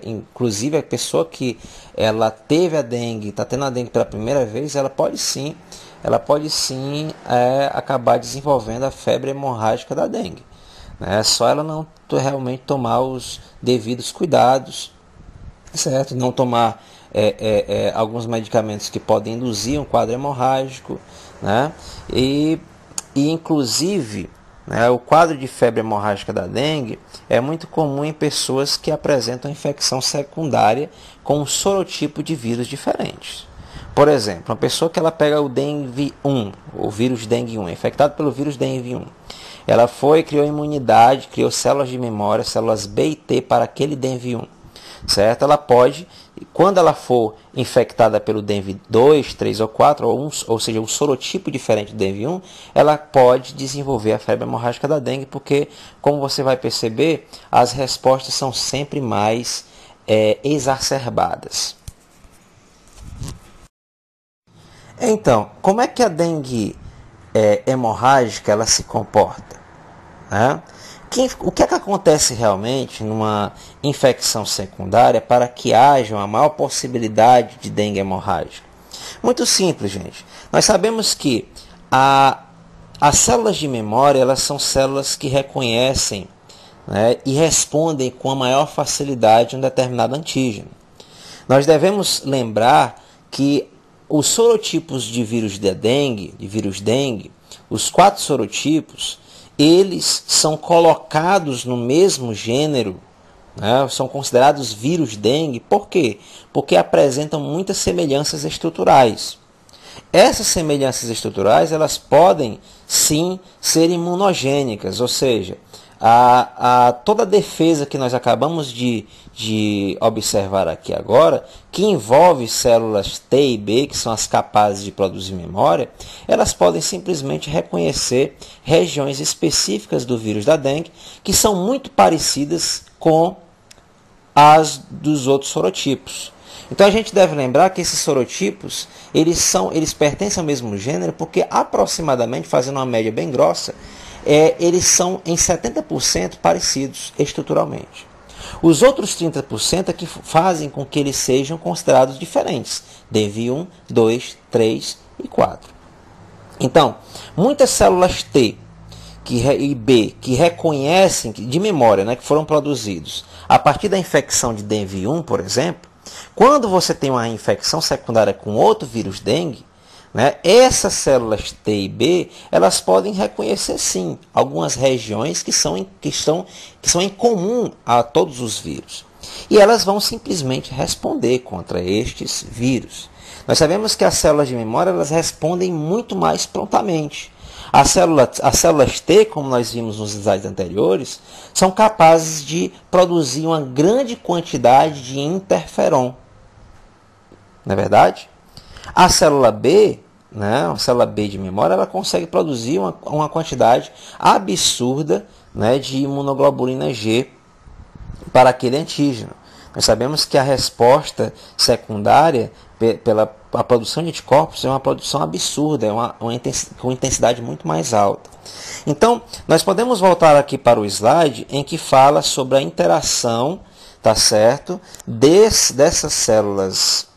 inclusive a pessoa que ela teve a dengue, está tendo a dengue pela primeira vez, ela pode sim acabar desenvolvendo a febre hemorrágica da dengue. É só ela não realmente tomar os devidos cuidados, certo? Não tomar alguns medicamentos que podem induzir um quadro hemorrágico, e inclusive, o quadro de febre hemorrágica da dengue é muito comum em pessoas que apresentam infecção secundária com um sorotipo de vírus diferentes. Por exemplo, uma pessoa que ela pega o dengue 1, o vírus dengue 1, infectado pelo vírus dengue 1. Ela criou imunidade, criou células de memória, células B e T para aquele dengue 1. Certo? Ela pode, quando ela for infectada pelo dengue 2, 3 ou 4, ou seja, um sorotipo diferente do dengue 1, ela pode desenvolver a febre hemorrágica da dengue, porque, como você vai perceber, as respostas são sempre mais exacerbadas. Então, como é que a dengue hemorrágica ela se comporta? O que é que acontece realmente numa infecção secundária para que haja uma maior possibilidade de dengue hemorrágica? Muito simples, gente. Nós sabemos que as células de memória elas são células que reconhecem e respondem com a maior facilidade a um determinado antígeno. Nós devemos lembrar que os sorotipos de vírus dengue, os 4 sorotipos, eles são colocados no mesmo gênero, são considerados vírus dengue. Por quê? Porque apresentam muitas semelhanças estruturais. Essas semelhanças estruturais elas podem sim ser imunogênicas, ou seja, toda a defesa que nós acabamos de observar aqui agora, que envolve células T e B, que são as capazes de produzir memória, elas podem simplesmente reconhecer regiões específicas do vírus da dengue, que são muito parecidas com às dos outros sorotipos. Então a gente deve lembrar que esses sorotipos, eles pertencem ao mesmo gênero porque aproximadamente, fazendo uma média bem grossa, eles são em 70% parecidos estruturalmente. Os outros 30% é que fazem com que eles sejam considerados diferentes. DEV1, 2, 3 e 4. Então, muitas células T e B que reconhecem, de memória, né, que foram produzidos a partir da infecção de DEV1, por exemplo, quando você tem uma infecção secundária com outro vírus dengue, né, essas células T e B, elas podem reconhecer sim algumas regiões que são em comum a todos os vírus. E elas vão simplesmente responder contra estes vírus. Nós sabemos que as células de memória elas respondem muito mais prontamente. As células T, como nós vimos nos slides anteriores, são capazes de produzir uma grande quantidade de interferon. Não é verdade? A célula B, né, a célula B de memória, ela consegue produzir uma quantidade absurda, né, de imunoglobulina G para aquele antígeno. Nós sabemos que a resposta secundária pela a produção de anticorpos é uma produção absurda, com intensidade muito mais alta. Então, nós podemos voltar aqui para o slide em que fala sobre a interação, tá certo, dessas células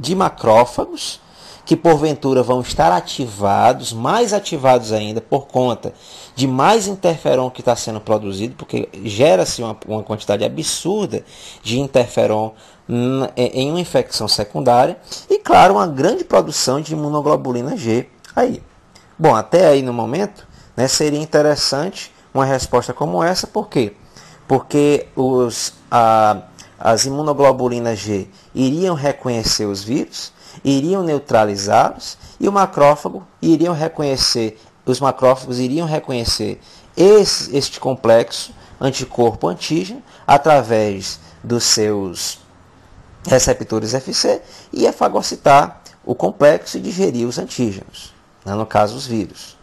de macrófagos, que porventura vão estar ativados, mais ativados ainda, por conta de mais interferon que está sendo produzido, porque gera-se uma quantidade absurda de interferon em uma infecção secundária, e claro, uma grande produção de imunoglobulina G aí. Bom, até aí no momento, né, seria interessante uma resposta como essa, por quê? Porque as imunoglobulinas G iriam reconhecer os vírus, iriam neutralizá-los, e os macrófagos iriam reconhecer este complexo anticorpo-antígeno através dos seus receptores FC e ia fagocitar o complexo e digerir os antígenos, né, no caso os vírus.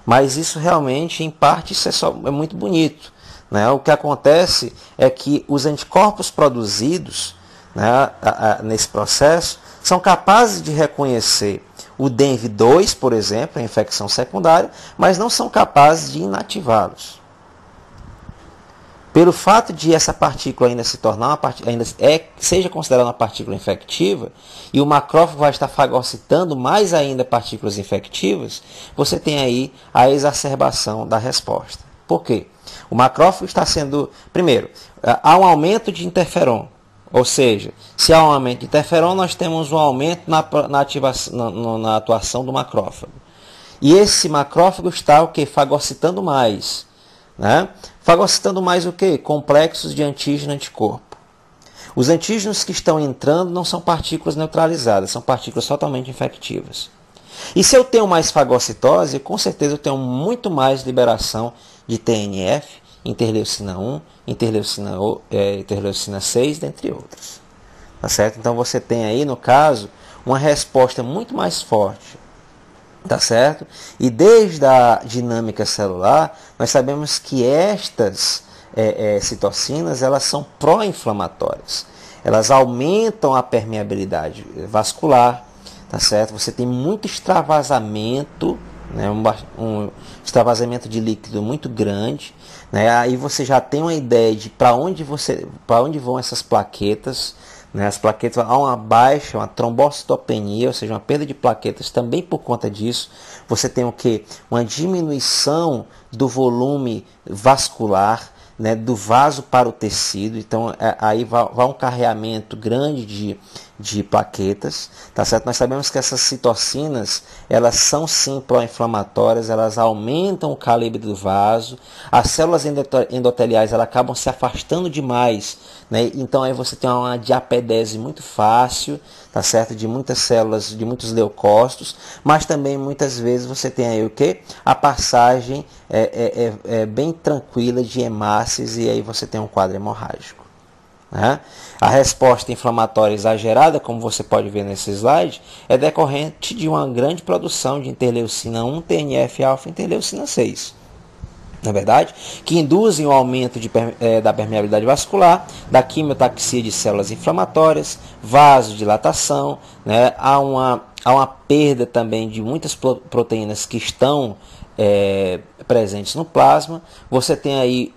Mas isso realmente, em parte, é muito bonito, né? O que acontece é que os anticorpos produzidos, né, nesse processo são capazes de reconhecer o DENV2, por exemplo, a infecção secundária, mas não são capazes de inativá-los. Pelo fato de essa partícula ainda se tornar seja considerada uma partícula infectiva, e o macrófago vai estar fagocitando mais ainda partículas infectivas, você tem aí a exacerbação da resposta. Por quê? O macrófago está sendo... Primeiro, há um aumento de interferon. Ou seja, se há um aumento de interferon, nós temos um aumento na atuação do macrófago. E esse macrófago está o quê? Fagocitando mais. Né? Fagocitando mais o quê? Complexos de antígeno e anticorpo. Os antígenos que estão entrando não são partículas neutralizadas, são partículas totalmente infectivas. E se eu tenho mais fagocitose, com certeza eu tenho muito mais liberação de TNF, interleucina 1, interleucina 6, dentre outros. Tá certo? Então você tem aí, no caso, uma resposta muito mais forte. Tá certo? E desde a dinâmica celular, nós sabemos que estas citocinas elas são pró-inflamatórias. Elas aumentam a permeabilidade vascular. Tá certo? Você tem muito extravasamento, né, um extravasamento de líquido muito grande, né? Aí você já tem uma ideia de para onde vão essas plaquetas, né? As plaquetas há uma baixa, uma trombocitopenia, ou seja, uma perda de plaquetas também por conta disso. Você tem o que? Uma diminuição do volume vascular, né, do vaso para o tecido, então aí vai um carreamento grande de plaquetas, tá certo? Nós sabemos que essas citocinas, elas são sim pró-inflamatórias, elas aumentam o calibre do vaso, as células endoteliais elas acabam se afastando demais, né? Então aí você tem uma diapedese muito fácil, tá certo? De muitas células, de muitos leucócitos, mas também muitas vezes você tem aí o que? A passagem bem tranquila de hemácias e aí você tem um quadro hemorrágico. Né? A resposta inflamatória exagerada, como você pode ver nesse slide, é decorrente de uma grande produção de interleucina 1, TNF-alfa e interleucina 6. na verdade, que induzem o aumento da permeabilidade vascular, da quimiotaxia de células inflamatórias, vasodilatação, né? Há uma perda também de muitas proteínas que estão presentes no plasma. Você tem aí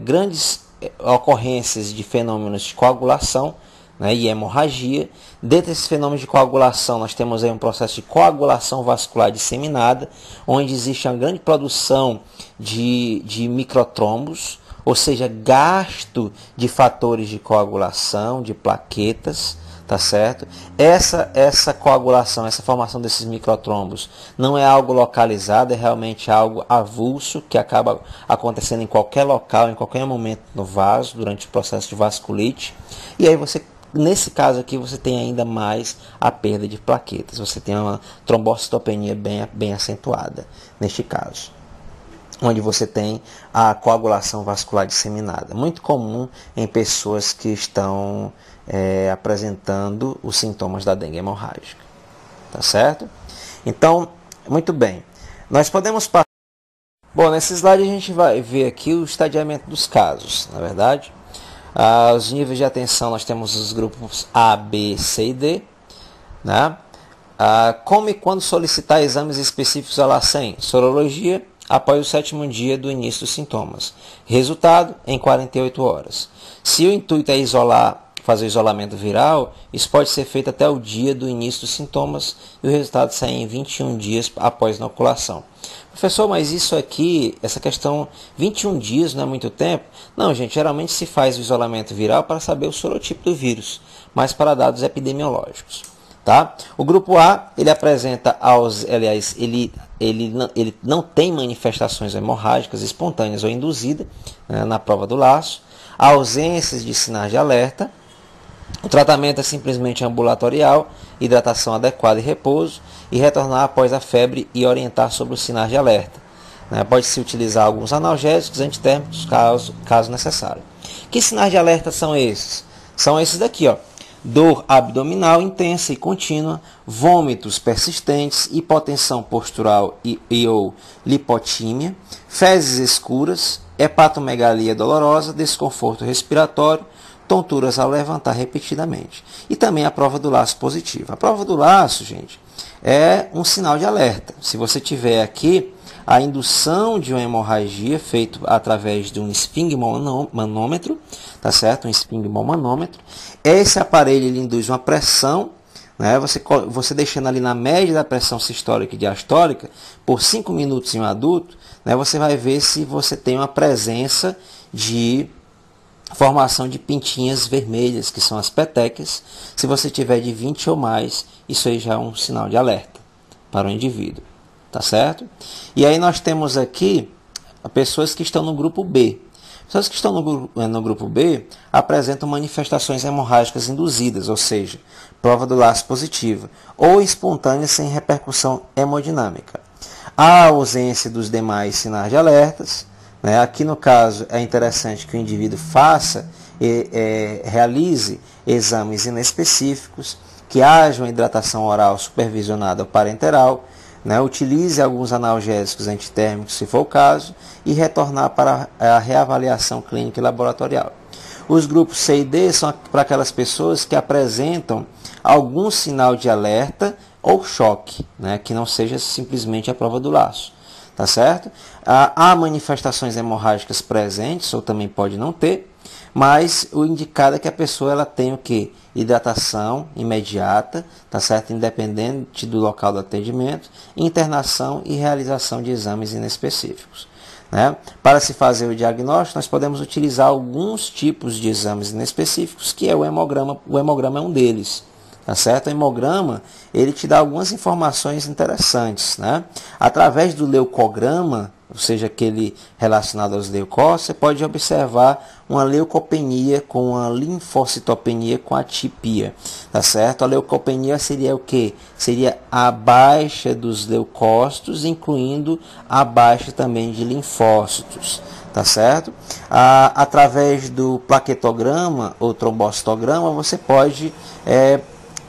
grandes ocorrências de fenômenos de coagulação, né, e hemorragia. Dentre esses fenômenos de coagulação, nós temos aí um processo de coagulação vascular disseminada, onde existe uma grande produção de microtrombos, ou seja, gasto de fatores de coagulação, de plaquetas, tá certo? Essa coagulação, essa formação desses microtrombos não é algo localizado, é realmente algo avulso, que acaba acontecendo em qualquer local, em qualquer momento no vaso, durante o processo de vasculite. E aí nesse caso aqui, você tem ainda mais a perda de plaquetas. Você tem uma trombocitopenia bem acentuada neste caso, onde você tem a coagulação vascular disseminada. Muito comum em pessoas que estão apresentando os sintomas da dengue hemorrágica. Tá certo? Então, muito bem. Nós podemos passar... Bom, nesse slide a gente vai ver aqui o estadiamento dos casos, na verdade. Os níveis de atenção, nós temos os grupos A, B, C e D. Né? Como e quando solicitar exames específicos à LACEN? Sorologia, após o 7º dia do início dos sintomas. Resultado, em 48 horas. Se o intuito é fazer o isolamento viral, isso pode ser feito até o dia do início dos sintomas e o resultado sai em 21 dias após a inoculação. Professor, mas isso aqui, essa questão, 21 dias não é muito tempo? Não, gente, geralmente se faz o isolamento viral para saber o sorotipo do vírus, mas para dados epidemiológicos. Tá? O grupo A, ele apresenta, ele não tem manifestações hemorrágicas espontâneas ou induzidas, né, na prova do laço, ausências de sinais de alerta. O tratamento é simplesmente ambulatorial, hidratação adequada e repouso, e retornar após a febre e orientar sobre os sinais de alerta. Pode-se utilizar alguns analgésicos antitérmicos, caso necessário. Que sinais de alerta são esses? São esses daqui, ó. Dor abdominal intensa e contínua, vômitos persistentes, hipotensão postural ou lipotímia, fezes escuras, hepatomegalia dolorosa, desconforto respiratório, tonturas ao levantar repetidamente. E também a prova do laço positiva. A prova do laço, gente, é um sinal de alerta. Se você tiver aqui a indução de uma hemorragia feito através de um esfingmomanômetro, tá certo? Um esfingmomanômetro. Esse aparelho ele induz uma pressão, né? Você deixando ali na média da pressão sistólica e diastólica por 5 minutos em um adulto, né? Você vai ver se você tem uma presença de formação de pintinhas vermelhas, que são as petecas. Se você tiver de 20 ou mais, isso aí já é um sinal de alerta para o indivíduo. Tá certo? E aí nós temos aqui pessoas que estão no grupo B. Pessoas que estão no grupo B apresentam manifestações hemorrágicas induzidas, ou seja, prova do laço positiva, ou espontânea sem repercussão hemodinâmica. A ausência dos demais sinais de alertas, né? Aqui no caso é interessante que o indivíduo realize exames inespecíficos, que haja uma hidratação oral supervisionada ou parenteral, né? Utilize alguns analgésicos antitérmicos, se for o caso, e retornar para a reavaliação clínica e laboratorial. Os grupos C e D são para aquelas pessoas que apresentam algum sinal de alerta ou choque, né? Que não seja simplesmente a prova do laço. Tá certo? Há manifestações hemorrágicas presentes, ou também pode não ter, mas o indicado é que a pessoa ela tem o quê? Hidratação imediata, tá certo? Independente do local do atendimento, internação e realização de exames inespecíficos. Né? Para se fazer o diagnóstico, nós podemos utilizar alguns tipos de exames inespecíficos, que é o hemograma. O hemograma é um deles. Tá certo? O hemograma ele te dá algumas informações interessantes. Né? Através do leucograma, ou seja, aquele relacionado aos leucócitos, você pode observar uma leucopenia com uma linfocitopenia com atipia. Tá certo? A leucopenia seria o quê? Seria a baixa dos leucócitos, incluindo a baixa também de linfócitos. Tá certo? Através do plaquetograma ou trombocitograma, você pode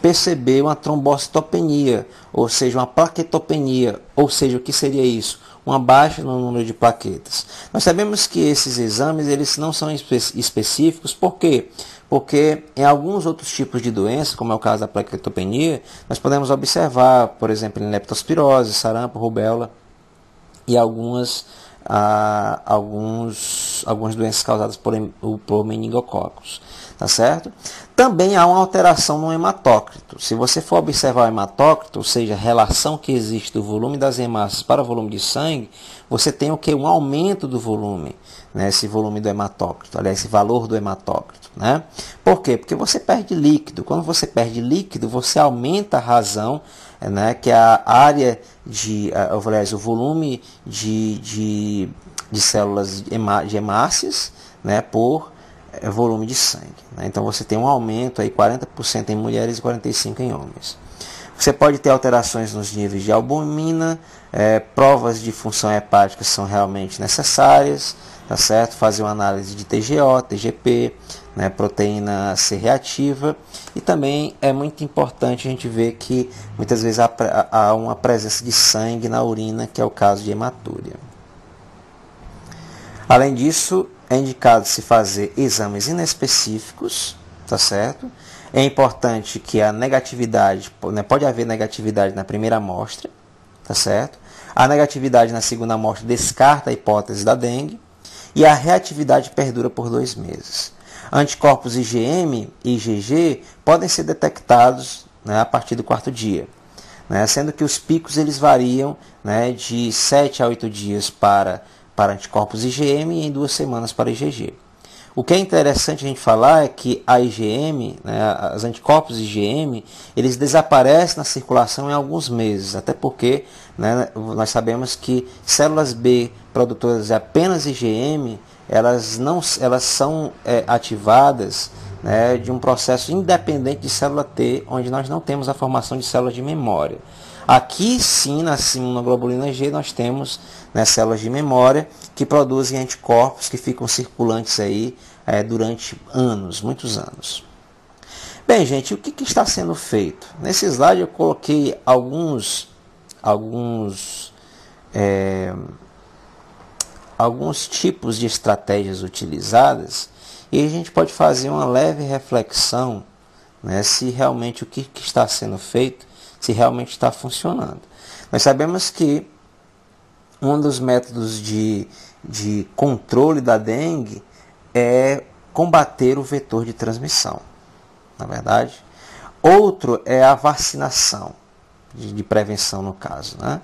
perceber uma trombocitopenia, ou seja, uma plaquetopenia, ou seja, o que seria isso? uma baixa no número de plaquetas. Nós sabemos que esses exames eles não são específicos, por quê? Porque em alguns outros tipos de doenças, como é o caso da plaquetopenia, nós podemos observar, por exemplo, em leptospirose, sarampo, rubéola e algumas doenças causadas por meningococos, tá certo? Também há uma alteração no hematócrito. Se você for observar o hematócrito, ou seja, a relação que existe do volume das hemácias para o volume de sangue, você tem o que? Um aumento do volume, né? Esse volume do hematócrito, aliás, esse valor do hematócrito, né? Por quê? Porque você perde líquido. Quando você perde líquido, você aumenta a razão, né, que é a área o volume de células de hemácias, né, por volume de sangue, né? Então você tem um aumento aí 40% em mulheres e 45% em homens. Você pode ter alterações nos níveis de albumina, provas de função hepática são realmente necessárias, tá certo? Fazer uma análise de TGO, TGP, né, proteína C reativa, e também é muito importante a gente ver que muitas vezes há uma presença de sangue na urina, que é o caso de hematúria. Além disso, é indicado se fazer exames inespecíficos, tá certo? É importante que a negatividade, né, pode haver negatividade na primeira amostra, tá certo? A negatividade na segunda amostra descarta a hipótese da dengue e a reatividade perdura por 2 meses. Anticorpos IgM e IgG podem ser detectados, né, a partir do 4º dia, né, sendo que os picos eles variam, né, de 7 a 8 dias para anticorpos IgM e em 2 semanas para IgG. O que é interessante a gente falar é que a IgM, né, os anticorpos IgM, eles desaparecem na circulação em alguns meses, até porque, né, nós sabemos que células B produtoras de apenas IgM, elas são ativadas, né, de um processo independente de célula T, onde nós não temos a formação de células de memória. Aqui sim, na imunoglobulina G, nós temos, né, células de memória que produzem anticorpos que ficam circulantes aí durante anos, muitos anos. Bem, gente, o que está sendo feito? Nesse slide eu coloquei alguns tipos de estratégias utilizadas e a gente pode fazer uma leve reflexão, né, se realmente o que está sendo feito, se realmente está funcionando. Nós sabemos que um dos métodos de controle da dengue é combater o vetor de transmissão, na verdade. Outro é a vacinação, de prevenção no caso, né?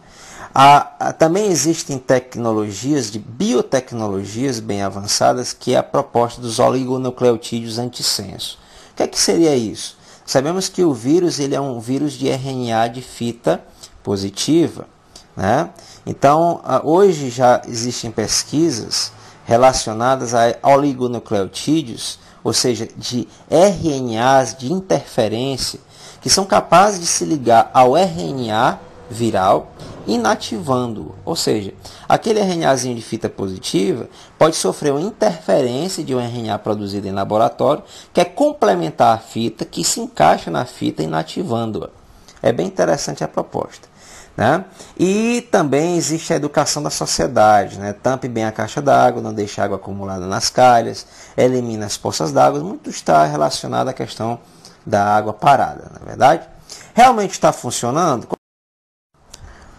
Também existem tecnologias, de biotecnologias bem avançadas, que é a proposta dos oligonucleotídeos antissenso. O que é que seria isso? Sabemos que o vírus ele é um vírus de RNA de fita positiva, né? Então, hoje já existem pesquisas relacionadas a oligonucleotídeos, ou seja, de RNAs de interferência, que são capazes de se ligar ao RNA viral, inativando-o. Ou seja, aquele RNAzinho de fita positiva pode sofrer uma interferência de um RNA produzido em laboratório, que é complementar a fita, que se encaixa na fita, inativando-a. É bem interessante a proposta, né? E também existe a educação da sociedade, né? Tampe bem a caixa d'água, não deixe água acumulada nas calhas, elimine as poças d'água. Muito está relacionado à questão da água parada, na verdade. Realmente está funcionando?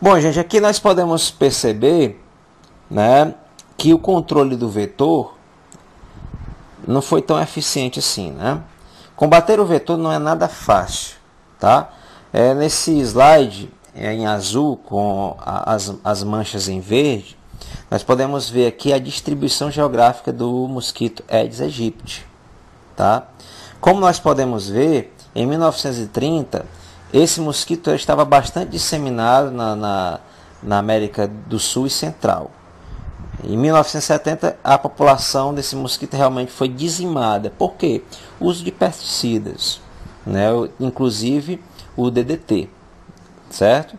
Bom, gente, aqui nós podemos perceber, né, que o controle do vetor não foi tão eficiente assim, né? Combater o vetor não é nada fácil, tá? Nesse slide em azul com as manchas em verde, nós podemos ver aqui a distribuição geográfica do mosquito Aedes aegypti, tá? Como nós podemos ver, em 1930 esse mosquito estava bastante disseminado na América do Sul e Central. Em 1970, a população desse mosquito realmente foi dizimada. Por quê? O uso de pesticidas, né? Inclusive o DDT, certo?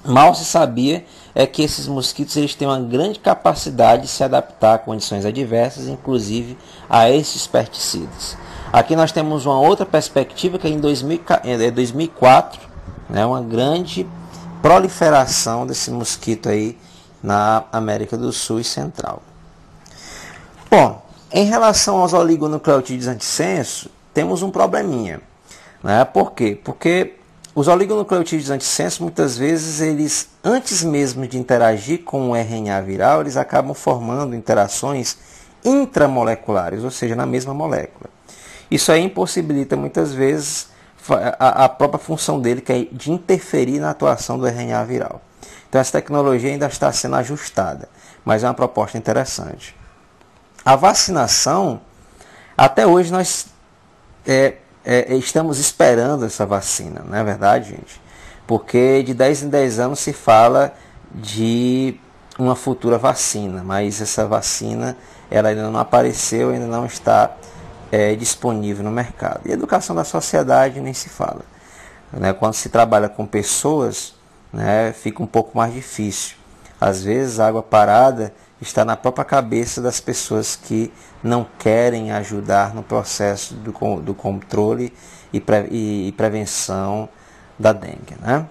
Mal se sabia que esses mosquitos eles têm uma grande capacidade de se adaptar a condições adversas, inclusive a esses pesticidas. Aqui nós temos uma outra perspectiva que é em 2004, né, uma grande proliferação desse mosquito aí na América do Sul e Central. Bom, em relação aos oligonucleotídeos antissenso, temos um probleminha, né? Por quê? Porque os oligonucleotídeos antissenso, muitas vezes, eles, antes mesmo de interagir com o RNA viral, eles acabam formando interações intramoleculares, ou seja, na mesma molécula. Isso aí impossibilita, muitas vezes, a própria função dele, que é de interferir na atuação do RNA viral. Então, essa tecnologia ainda está sendo ajustada, mas é uma proposta interessante. A vacinação, até hoje nós estamos esperando essa vacina, não é verdade, gente? Porque de 10 em 10 anos se fala de uma futura vacina, mas essa vacina ela ainda não apareceu, ainda não está disponível no mercado. E a educação da sociedade nem se fala, né? Quando se trabalha com pessoas, né, fica um pouco mais difícil. Às vezes a água parada está na própria cabeça das pessoas que não querem ajudar no processo do controle e prevenção da dengue, né?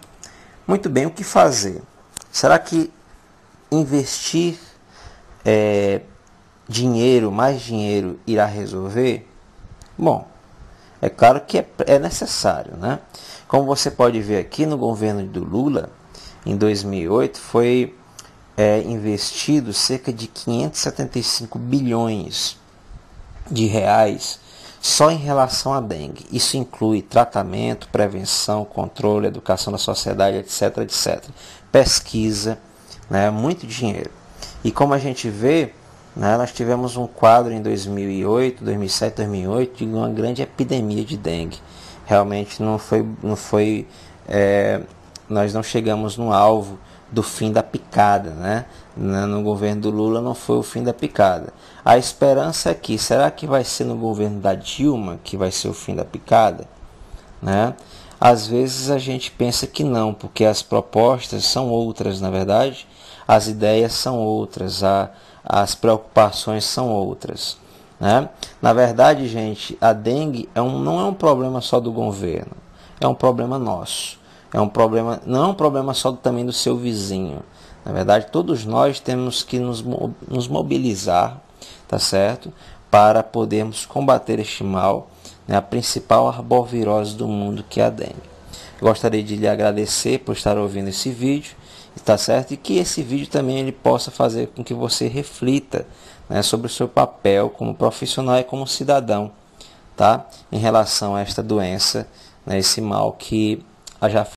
Muito bem, o que fazer? Será que investir mais dinheiro, irá resolver? Bom, é claro que é necessário, né? Como você pode ver aqui no governo do Lula, em 2008, foi investido cerca de 575 bilhões de reais só em relação à dengue. Isso inclui tratamento, prevenção, controle, educação da sociedade, etc, etc. Pesquisa, né? Muito dinheiro. E como a gente vê, né, nós tivemos um quadro em 2008, 2007, 2008 de uma grande epidemia de dengue. Realmente nós não chegamos no alvo do fim da picada, né? No governo do Lula não foi o fim da picada. A esperança é que, será que vai ser no governo da Dilma que vai ser o fim da picada? Né? Às vezes a gente pensa que não, porque as propostas são outras, na verdade, as ideias são outras, as preocupações são outras, né? Na verdade, gente, a dengue não é um problema só do governo, é um problema nosso. Não é um problema só também do seu vizinho. Na verdade, todos nós temos que nos mobilizar, tá certo? Para podermos combater este mal, né? A principal arbovirose do mundo, que é a dengue. Gostaria de lhe agradecer por estar ouvindo esse vídeo, tá certo? E que esse vídeo também ele possa fazer com que você reflita, né, sobre o seu papel como profissional e como cidadão, tá? Em relação a esta doença, né, esse mal que já